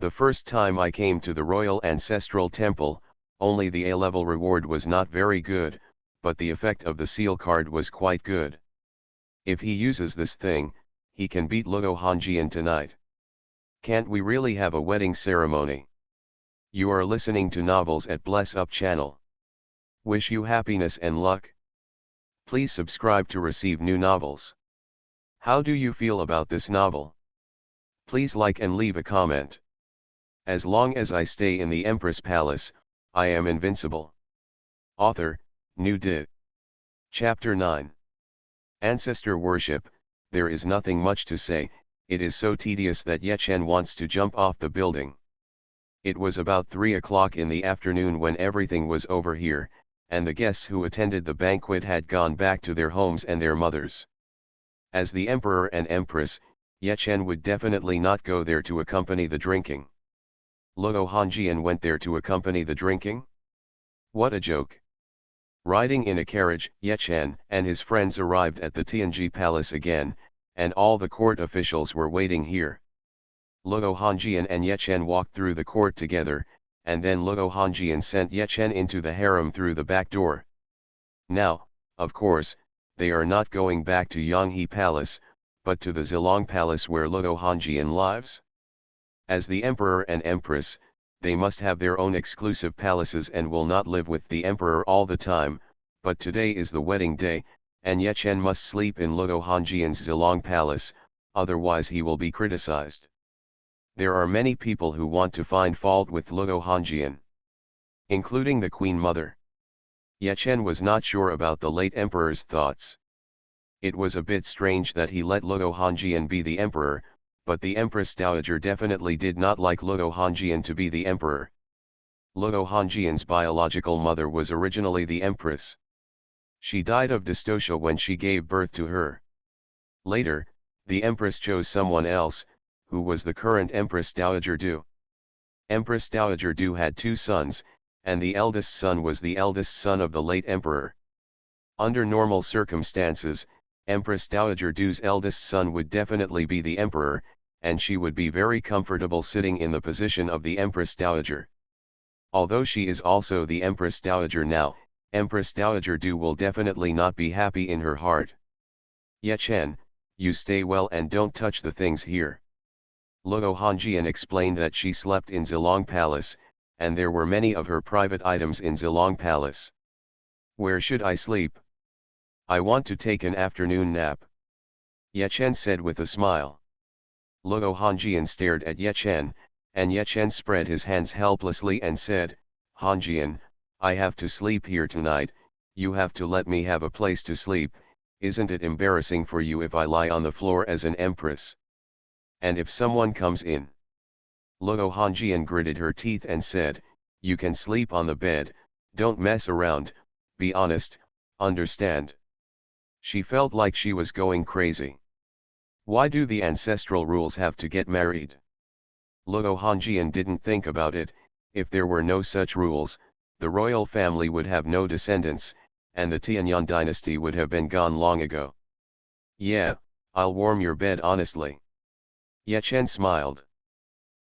The first time I came to the Royal Ancestral Temple, only the A-level reward was not very good, but the effect of the seal card was quite good. If he uses this thing, he can beat Luo Hongjian tonight. Can't we really have a wedding ceremony? You are listening to Novels at Bless Up channel. Wish you happiness and luck. Please subscribe to receive new novels. How do you feel about this novel? Please like and leave a comment. As long as I stay in the Empress Palace, I am invincible. Author, New Dit. Chapter 9. Ancestor Worship. There is nothing much to say. It is so tedious that Ye Chen wants to jump off the building. It was about 3 o'clock in the afternoon when everything was over here, and the guests who attended the banquet had gone back to their homes and their mothers. As the Emperor and Empress, Ye Chen would definitely not go there to accompany the drinking. Luo Hongjian went there to accompany the drinking? What a joke. Riding in a carriage, Ye Chen and his friends arrived at the Tianji Palace again, and all the court officials were waiting here. Luo Hongjian and Ye Chen walked through the court together, and then Luo Hongjian sent Ye Chen into the harem through the back door. Now, of course, they are not going back to Yanghe Palace, but to the Zilong Palace where Luo Hongjian lives. As the Emperor and Empress, they must have their own exclusive palaces and will not live with the Emperor all the time, but today is the wedding day, and Ye Chen must sleep in Luo Hongjian's Zilong Palace, otherwise he will be criticized. There are many people who want to find fault with Luo Hongjian, including the Queen Mother. Ye Chen was not sure about the late Emperor's thoughts. It was a bit strange that he let Luo Hongjian be the Emperor, but the Empress Dowager definitely did not like Luo Hongjian to be the Emperor. Luo Hongjian's biological mother was originally the Empress. She died of dystocia when she gave birth to her. Later, the Empress chose someone else, who was the current Empress Dowager Du. Empress Dowager Du had two sons, and the eldest son was the eldest son of the late emperor. Under normal circumstances, Empress Dowager Du's eldest son would definitely be the emperor, and she would be very comfortable sitting in the position of the Empress Dowager. Although she is also the Empress Dowager now, Empress Dowager Du will definitely not be happy in her heart. Ye Chen, you stay well and don't touch the things here. Luo Hongjian explained that she slept in Zilong Palace, and there were many of her private items in Zilong Palace. Where should I sleep? I want to take an afternoon nap. Ye Chen said with a smile. Luo Hongjian stared at Ye Chen, and Ye Chen spread his hands helplessly and said, Hongjian, I have to sleep here tonight, you have to let me have a place to sleep. Isn't it embarrassing for you if I lie on the floor as an empress? And if someone comes in? Luo Hongjian gritted her teeth and said, you can sleep on the bed, don't mess around, be honest, understand? She felt like she was going crazy. Why do the ancestral rules have to get married? Luo Hongjian didn't think about it. If there were no such rules, the royal family would have no descendants, and the Tianyang dynasty would have been gone long ago. Yeah, I'll warm your bed honestly. Ye Chen smiled.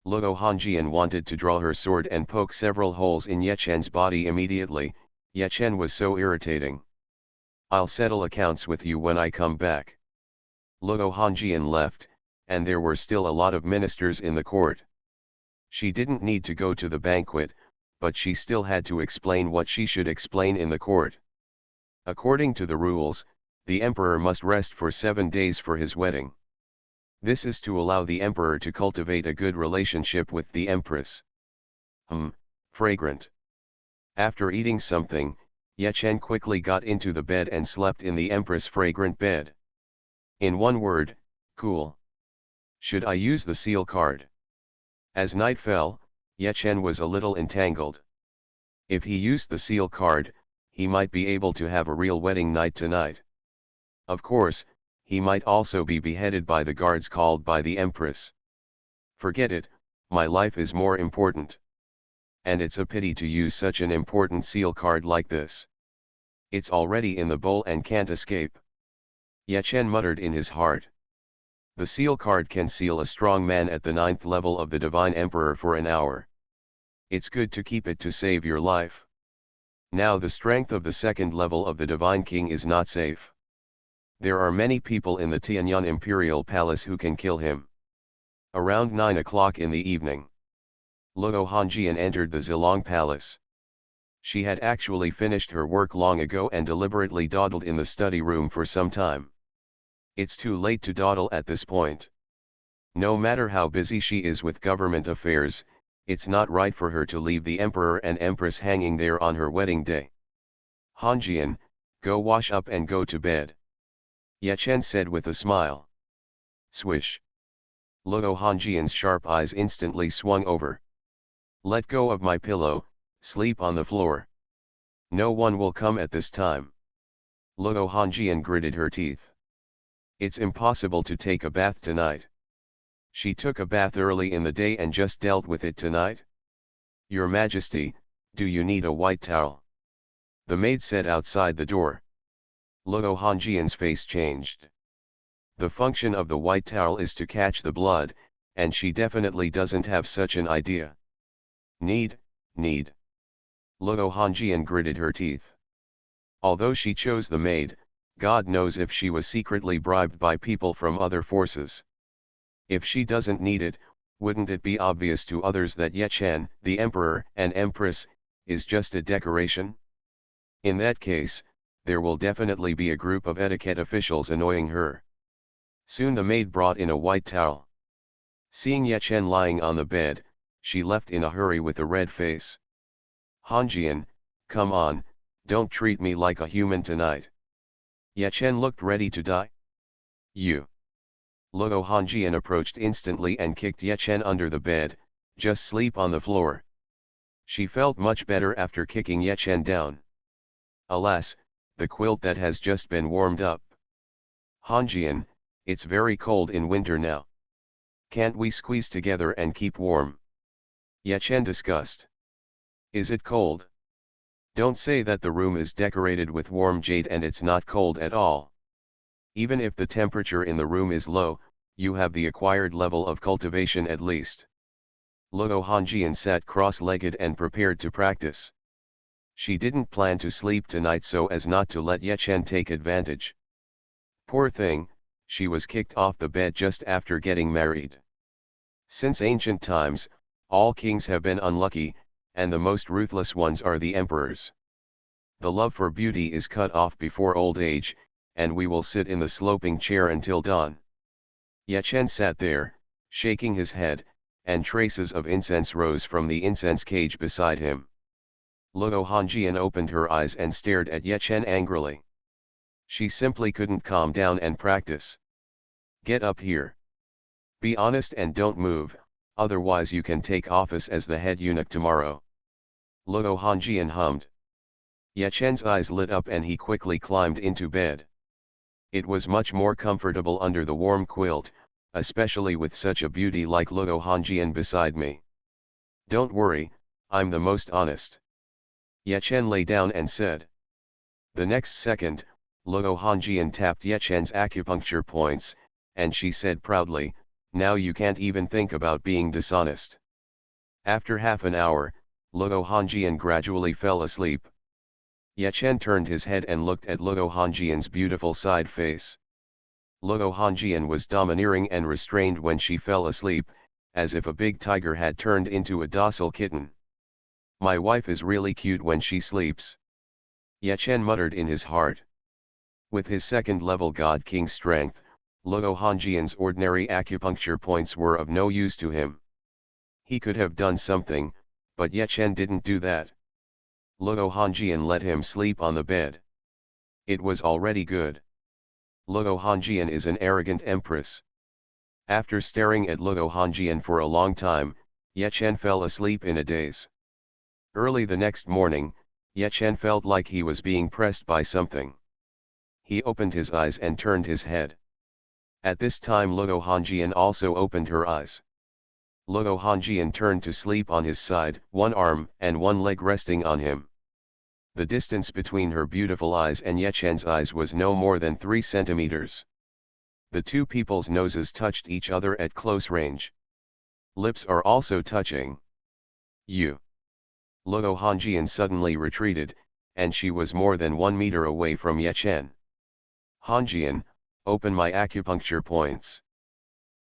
Luo Hongjian wanted to draw her sword and poke several holes in Ye Chen's body immediately. Ye Chen was so irritating. I'll settle accounts with you when I come back. Luo Hongjian left, and there were still a lot of ministers in the court. She didn't need to go to the banquet, but she still had to explain what she should explain in the court. According to the rules, the emperor must rest for 7 days for his wedding. This is to allow the emperor to cultivate a good relationship with the empress. Fragrant. After eating something, Ye Chen quickly got into the bed and slept in the empress' fragrant bed. In one word, cool. Should I use the seal card? As night fell, Ye Chen was a little entangled. If he used the seal card, he might be able to have a real wedding night tonight. Of course, he might also be beheaded by the guards called by the empress. Forget it, my life is more important. And it's a pity to use such an important seal card like this. It's already in the bowl and can't escape. Ye Chen muttered in his heart. The seal card can seal a strong man at the 9th level of the Divine Emperor for an hour. It's good to keep it to save your life. Now the strength of the 2nd level of the Divine King is not safe. There are many people in the Tianyang Imperial Palace who can kill him. Around 9 o'clock in the evening, Luo Hongjian entered the Zilong Palace. She had actually finished her work long ago and deliberately dawdled in the study room for some time. It's too late to dawdle at this point. No matter how busy she is with government affairs, it's not right for her to leave the emperor and empress hanging there on her wedding day. Hongjian, go wash up and go to bed. Ye Chen said with a smile. Swish. Luo Hongjian's sharp eyes instantly swung over. Let go of my pillow, sleep on the floor. No one will come at this time. Luo Hongjian gritted her teeth. It's impossible to take a bath tonight. She took a bath early in the day and just dealt with it tonight. Your Majesty, do you need a white towel? The maid said outside the door. Luo Hongjian's face changed. The function of the white towel is to catch the blood, and she definitely doesn't have such an idea. Need. Luo Hongjian gritted her teeth. Although she chose the maid, God knows if she was secretly bribed by people from other forces. If she doesn't need it, wouldn't it be obvious to others that Ye Chen, the emperor and empress, is just a decoration? In that case, there will definitely be a group of etiquette officials annoying her. Soon the maid brought in a white towel. Seeing Ye Chen lying on the bed, she left in a hurry with a red face. Hongjian, come on, don't treat me like a human tonight. Ye Chen looked ready to die. You. Luo Hongjian approached instantly and kicked Ye Chen under the bed, just sleep on the floor. She felt much better after kicking Ye Chen down. Alas, the quilt that has just been warmed up. Hanjian, it's very cold in winter now. Can't we squeeze together and keep warm? Ye Chen discussed. Is it cold? Don't say that the room is decorated with warm jade and it's not cold at all. Even if the temperature in the room is low, you have the acquired level of cultivation at least. Luo Hanjian sat cross-legged and prepared to practice. She didn't plan to sleep tonight so as not to let Ye Chen take advantage. Poor thing, she was kicked off the bed just after getting married. Since ancient times, all kings have been unlucky, and the most ruthless ones are the emperors. The love for beauty is cut off before old age, and we will sit in the sloping chair until dawn. Ye Chen sat there, shaking his head, and traces of incense rose from the incense cage beside him. Luo Hanjian opened her eyes and stared at Ye Chen angrily. She simply couldn't calm down and practice. Get up here. Be honest and don't move, otherwise you can take office as the head eunuch tomorrow. Luo Hanjian hummed. Ye Chen's eyes lit up and he quickly climbed into bed. It was much more comfortable under the warm quilt, especially with such a beauty like Luo Hanjian beside me. Don't worry, I'm the most honest. Ye Chen lay down and said. The next second, Luo Hanjian tapped Ye Chen's acupuncture points, and she said proudly, now you can't even think about being dishonest. After half an hour, Luo Hanjian gradually fell asleep. Ye Chen turned his head and looked at Luo Hanjian's beautiful side face. Luo Hanjian was domineering and restrained when she fell asleep, as if a big tiger had turned into a docile kitten. My wife is really cute when she sleeps. Ye Chen muttered in his heart. With his second-level God King strength, Luo Hanjian's ordinary acupuncture points were of no use to him. He could have done something, but Ye Chen didn't do that. Luo Hanjian let him sleep on the bed. It was already good. Luo Hanjian is an arrogant empress. After staring at Luo Hanjian for a long time, Ye Chen fell asleep in a daze. Early the next morning, Ye Chen felt like he was being pressed by something. He opened his eyes and turned his head. At this time Luo Hanjian also opened her eyes. Luo Hanjian turned to sleep on his side, one arm and one leg resting on him. The distance between her beautiful eyes and Ye Chen's eyes was no more than 3 centimeters. The two people's noses touched each other at close range. Lips are also touching. Luo Hanjian suddenly retreated, and she was more than 1 meter away from Ye Chen. Hanjian, open my acupuncture points.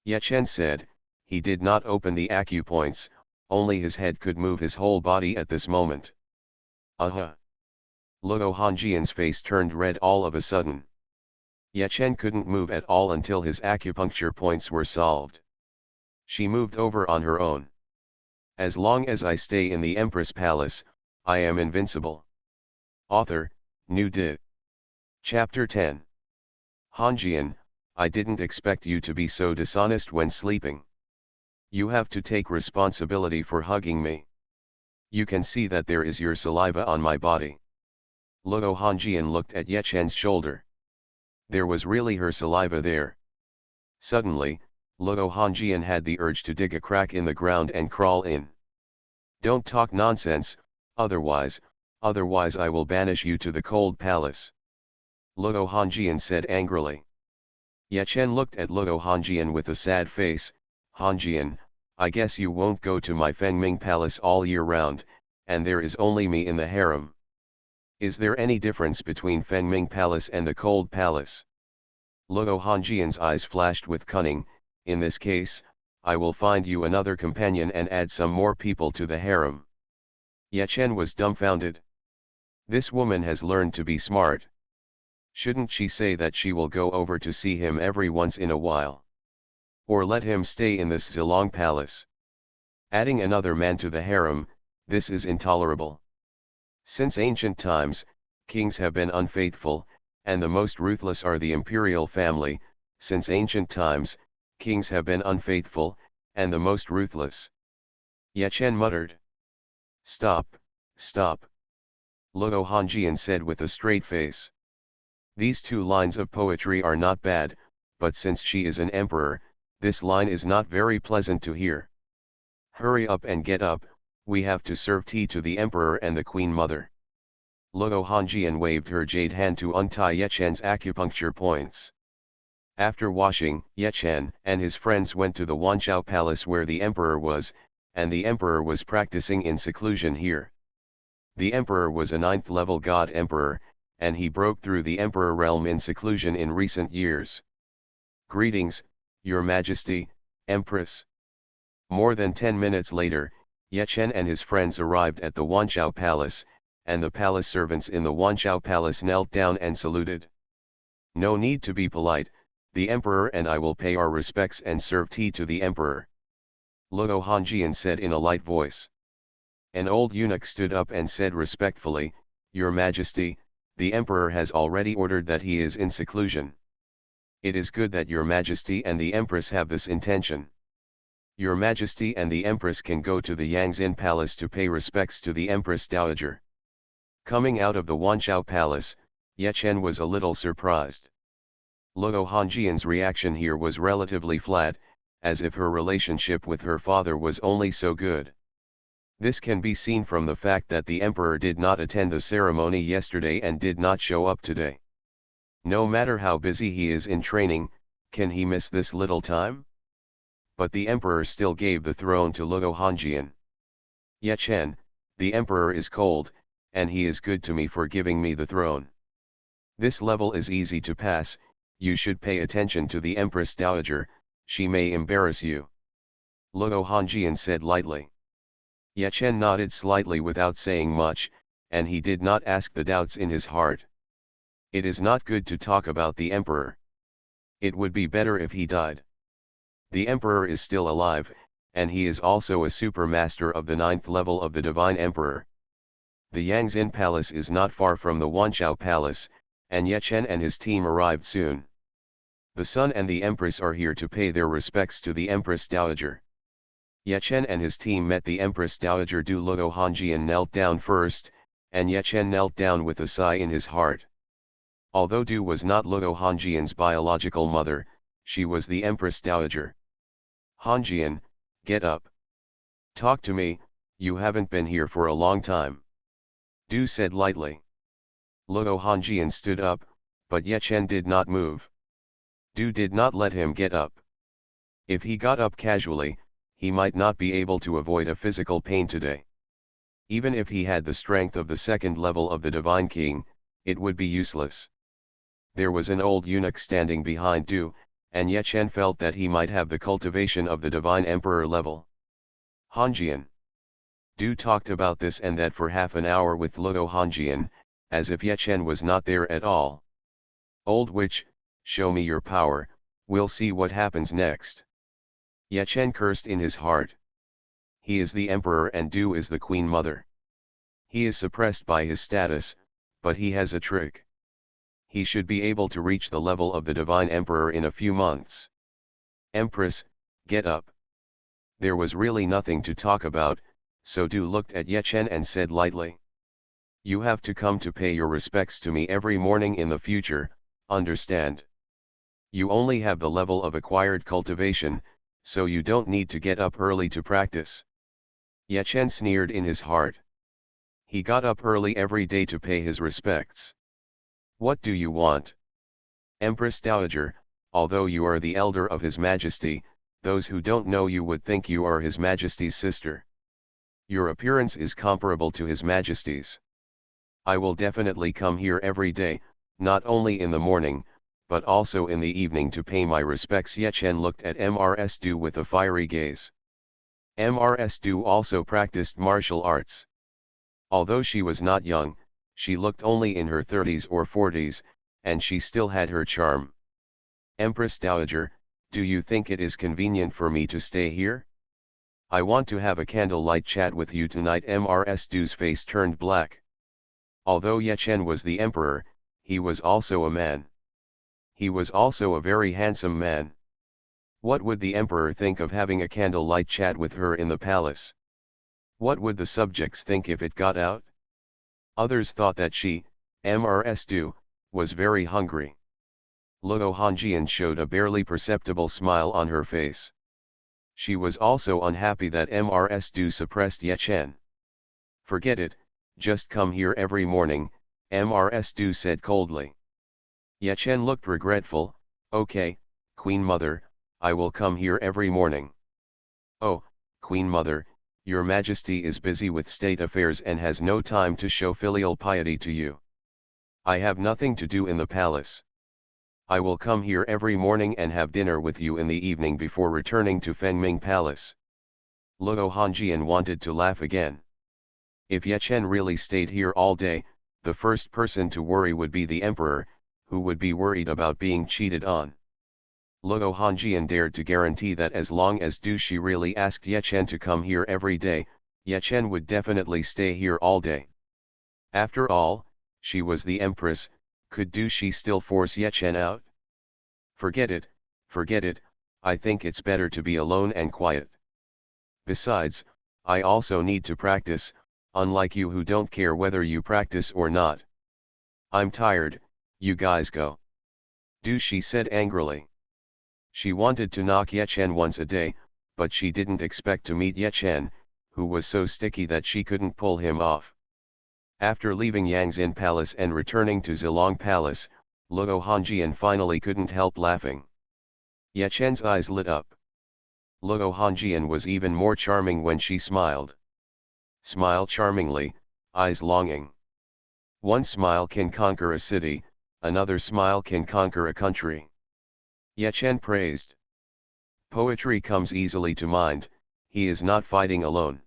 Ye Chen said. He did not open the acupoints, only his head could move his whole body at this moment. Aha! Luo Hanjian's face turned red all of a sudden. Ye Chen couldn't move at all until his acupuncture points were solved. She moved over on her own. As long as I stay in the Empress Palace, I am invincible. Author, New Dit. Chapter 10. Hanjian, I didn't expect you to be so dishonest when sleeping. You have to take responsibility for hugging me. You can see that there is your saliva on my body. Luo Hanjian looked at Ye Chen's shoulder. There was really her saliva there. Suddenly, Luo Hanjian had the urge to dig a crack in the ground and crawl in. Don't talk nonsense, otherwise I will banish you to the cold palace. Luo Hanjian said angrily. Ye Chen looked at Luo Hanjian with a sad face. Hanjian, I guess you won't go to my Fengming Palace all year round, and there is only me in the harem. Is there any difference between Fengming Palace and the Cold Palace? Luo Hanjian's eyes flashed with cunning. In this case, I will find you another companion and add some more people to the harem. Ye Chen was dumbfounded. This woman has learned to be smart. Shouldn't she say that she will go over to see him every once in a while? Or let him stay in the Zilong Palace? Adding another man to the harem, this is intolerable. Since ancient times, kings have been unfaithful, and the most ruthless are the imperial family. Since ancient times, kings have been unfaithful, and the most ruthless. Ye Chen muttered. Stop, stop. Luo Hongjian said with a straight face. These two lines of poetry are not bad, but since she is an emperor, this line is not very pleasant to hear. Hurry up and get up, we have to serve tea to the emperor and the queen mother. Luo Hongjian waved her jade hand to untie Yechen's acupuncture points. After washing, Yechen and his friends went to the Wanchao Palace where the emperor was, and the emperor was practicing in seclusion here. The emperor was a 9th level god emperor, and he broke through the emperor realm in seclusion in recent years. Greetings, Your Majesty, Empress. More than 10 minutes later, Yechen and his friends arrived at the Wanchao Palace, and the palace servants in the Wanchao Palace knelt down and saluted. No need to be polite, the emperor and I will pay our respects and serve tea to the emperor. Luo Hongjian said in a light voice. An old eunuch stood up and said respectfully, Your Majesty, the emperor has already ordered that he is in seclusion. It is good that Your Majesty and the Empress have this intention. Your Majesty and the Empress can go to the Yangzin Palace to pay respects to the Empress Dowager. Coming out of the Wanchao Palace, Yechen was a little surprised. Luo Hongjian's reaction here was relatively flat, as if her relationship with her father was only so good. This can be seen from the fact that the emperor did not attend the ceremony yesterday and did not show up today. No matter how busy he is in training, can he miss this little time? But the emperor still gave the throne to Luo Hongjian. Yechen, the emperor is cold, and he is good to me for giving me the throne. This level is easy to pass, you should pay attention to the Empress Dowager, she may embarrass you. Luo Hongjian said lightly. Yechen nodded slightly without saying much, and he did not ask the doubts in his heart. It is not good to talk about the emperor. It would be better if he died. The emperor is still alive, and he is also a super master of the 9th level of the Divine Emperor. The Yangzin Palace is not far from the Wanchao Palace, and Yechen and his team arrived soon. The Sun and the Empress are here to pay their respects to the Empress Dowager. Yechen and his team met the Empress Dowager. Luo Hongjian knelt down first, and Yechen knelt down with a sigh in his heart. Although Du was not Luo Hongjian's biological mother, she was the Empress Dowager. Hongjian, get up. Talk to me, you haven't been here for a long time. Du said lightly. Luo Hongjian stood up, but Yechen did not move. Du did not let him get up. If he got up casually, he might not be able to avoid a physical pain today. Even if he had the strength of the 2nd level of the Divine King, it would be useless. There was an old eunuch standing behind Du, and Yechen felt that he might have the cultivation of the Divine Emperor level. Hongjian. Du talked about this and that for half an hour with Luo Hongjian, as if Yechen was not there at all. Old witch, show me your power, we'll see what happens next. Yechen cursed in his heart. He is the emperor and Du is the queen mother. He is suppressed by his status, but he has a trick. He should be able to reach the level of the Divine Emperor in a few months. Empress, get up. There was really nothing to talk about, so Du looked at Yechen and said lightly. You have to come to pay your respects to me every morning in the future, understand? You only have the level of acquired cultivation, so you don't need to get up early to practice. Yechen sneered in his heart. He got up early every day to pay his respects. What do you want? Empress Dowager, although you are the elder of His Majesty, those who don't know you would think you are His Majesty's sister. Your appearance is comparable to His Majesty's. I will definitely come here every day, not only in the morning, but also in the evening to pay my respects. Yechen looked at Mrs. Du with a fiery gaze. Mrs. Du also practiced martial arts. Although she was not young, she looked only in her 30s or 40s, and she still had her charm. Empress Dowager, do you think it is convenient for me to stay here? I want to have a candlelight chat with you tonight. Mrs. Du's face turned black. Although Yechen was the emperor, he was also a man. He was also a very handsome man. What would the emperor think of having a candlelight chat with her in the palace? What would the subjects think if it got out? Others thought that she, Mrs. was very hungry. Luo Hongjian showed a barely perceptible smile on her face. She was also unhappy that Mrs. suppressed Ye Chen. Forget it, just come here every morning, Mrs. said coldly. Ye Chen looked regretful. Okay, Queen Mother, I will come here every morning. Oh, Queen Mother, your Majesty is busy with state affairs and has no time to show filial piety to you. I have nothing to do in the palace. I will come here every morning and have dinner with you in the evening before returning to Fengming Palace. Luo Hongjian wanted to laugh again. If Ye Chen really stayed here all day, the first person to worry would be the emperor, who would be worried about being cheated on. Luo Hongjian dared to guarantee that as long as she really asked Ye Chen to come here every day, Ye Chen would definitely stay here all day. After all, she was the empress, could she still force Ye Chen out? Forget it, I think it's better to be alone and quiet. Besides, I also need to practice, unlike you who don't care whether you practice or not. I'm tired, you guys go. She said angrily. She wanted to knock Ye Chen once a day, but she didn't expect to meet Ye Chen, who was so sticky that she couldn't pull him off. After leaving Yangzin Palace and returning to Zilong Palace, Luo Hongjian finally couldn't help laughing. Ye Chen's eyes lit up. Luo Hongjian was even more charming when she smiled. Smile charmingly, eyes longing. One smile can conquer a city, another smile can conquer a country. Ye Chen praised. Poetry comes easily to mind, he is not fighting alone.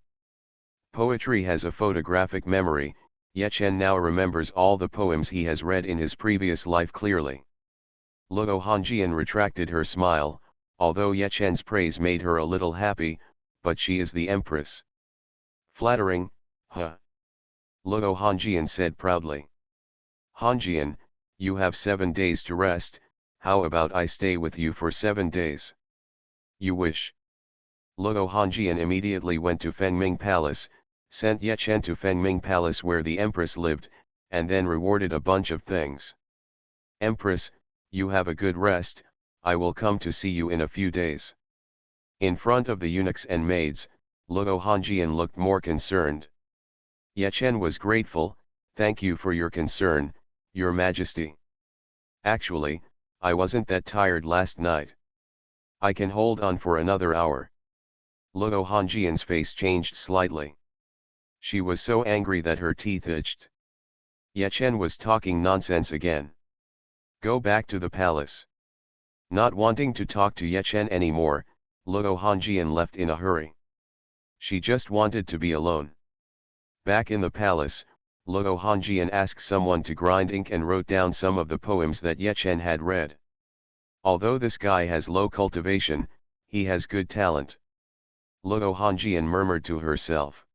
Poetry has a photographic memory, Ye Chen now remembers all the poems he has read in his previous life clearly. Luo Hongjian retracted her smile, although Ye Chen's praise made her a little happy, but she is the empress. Flattering, huh? Luo Hongjian said proudly. Hongjian, you have 7 days to rest, how about I stay with you for 7 days? You wish. Luo Hongjian immediately went to Fengming Palace, sent Ye Chen to Fengming Palace where the Empress lived, and then rewarded a bunch of things. Empress, you have a good rest, I will come to see you in a few days. In front of the eunuchs and maids, Luo Hongjian looked more concerned. Ye Chen was grateful, thank you for your concern, your majesty. Actually, I wasn't that tired last night. I can hold on for another hour. Luo Hongjian's face changed slightly. She was so angry that her teeth itched. Ye Chen was talking nonsense again. Go back to the palace. Not wanting to talk to Ye Chen anymore, Luo Hongjian left in a hurry. She just wanted to be alone. Back in the palace, Luo Hongjian asked someone to grind ink and wrote down some of the poems that Ye Chen had read. Although this guy has low cultivation, he has good talent. Luo Hongjian murmured to herself.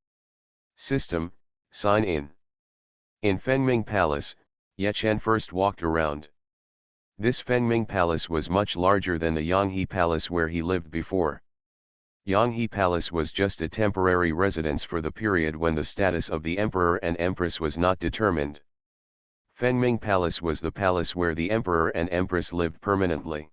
System, sign in. In Fengming Palace, Ye Chen first walked around. This Fengming Palace was much larger than the Yanghe Palace where he lived before. Yanghe Palace was just a temporary residence for the period when the status of the emperor and empress was not determined. Fengming Palace was the palace where the emperor and empress lived permanently.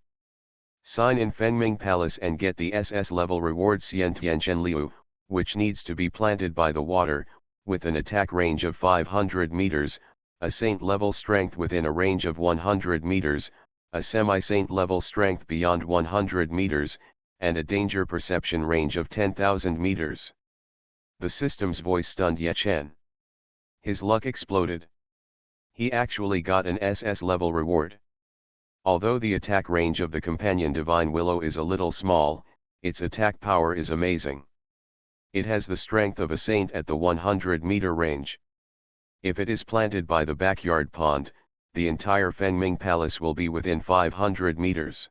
Sign in Fengming Palace and get the SS level reward Xiantianchen Liu, which needs to be planted by the water, with an attack range of 500 meters, a saint level strength within a range of 100 meters, a semi-saint level strength beyond 100 meters, and a danger perception range of 10,000 meters. The system's voice stunned Ye Chen. His luck exploded. He actually got an SS level reward. Although the attack range of the companion Divine Willow is a little small, its attack power is amazing. It has the strength of a saint at the 100-meter range. If it is planted by the backyard pond, the entire Fengming Palace will be within 500 meters.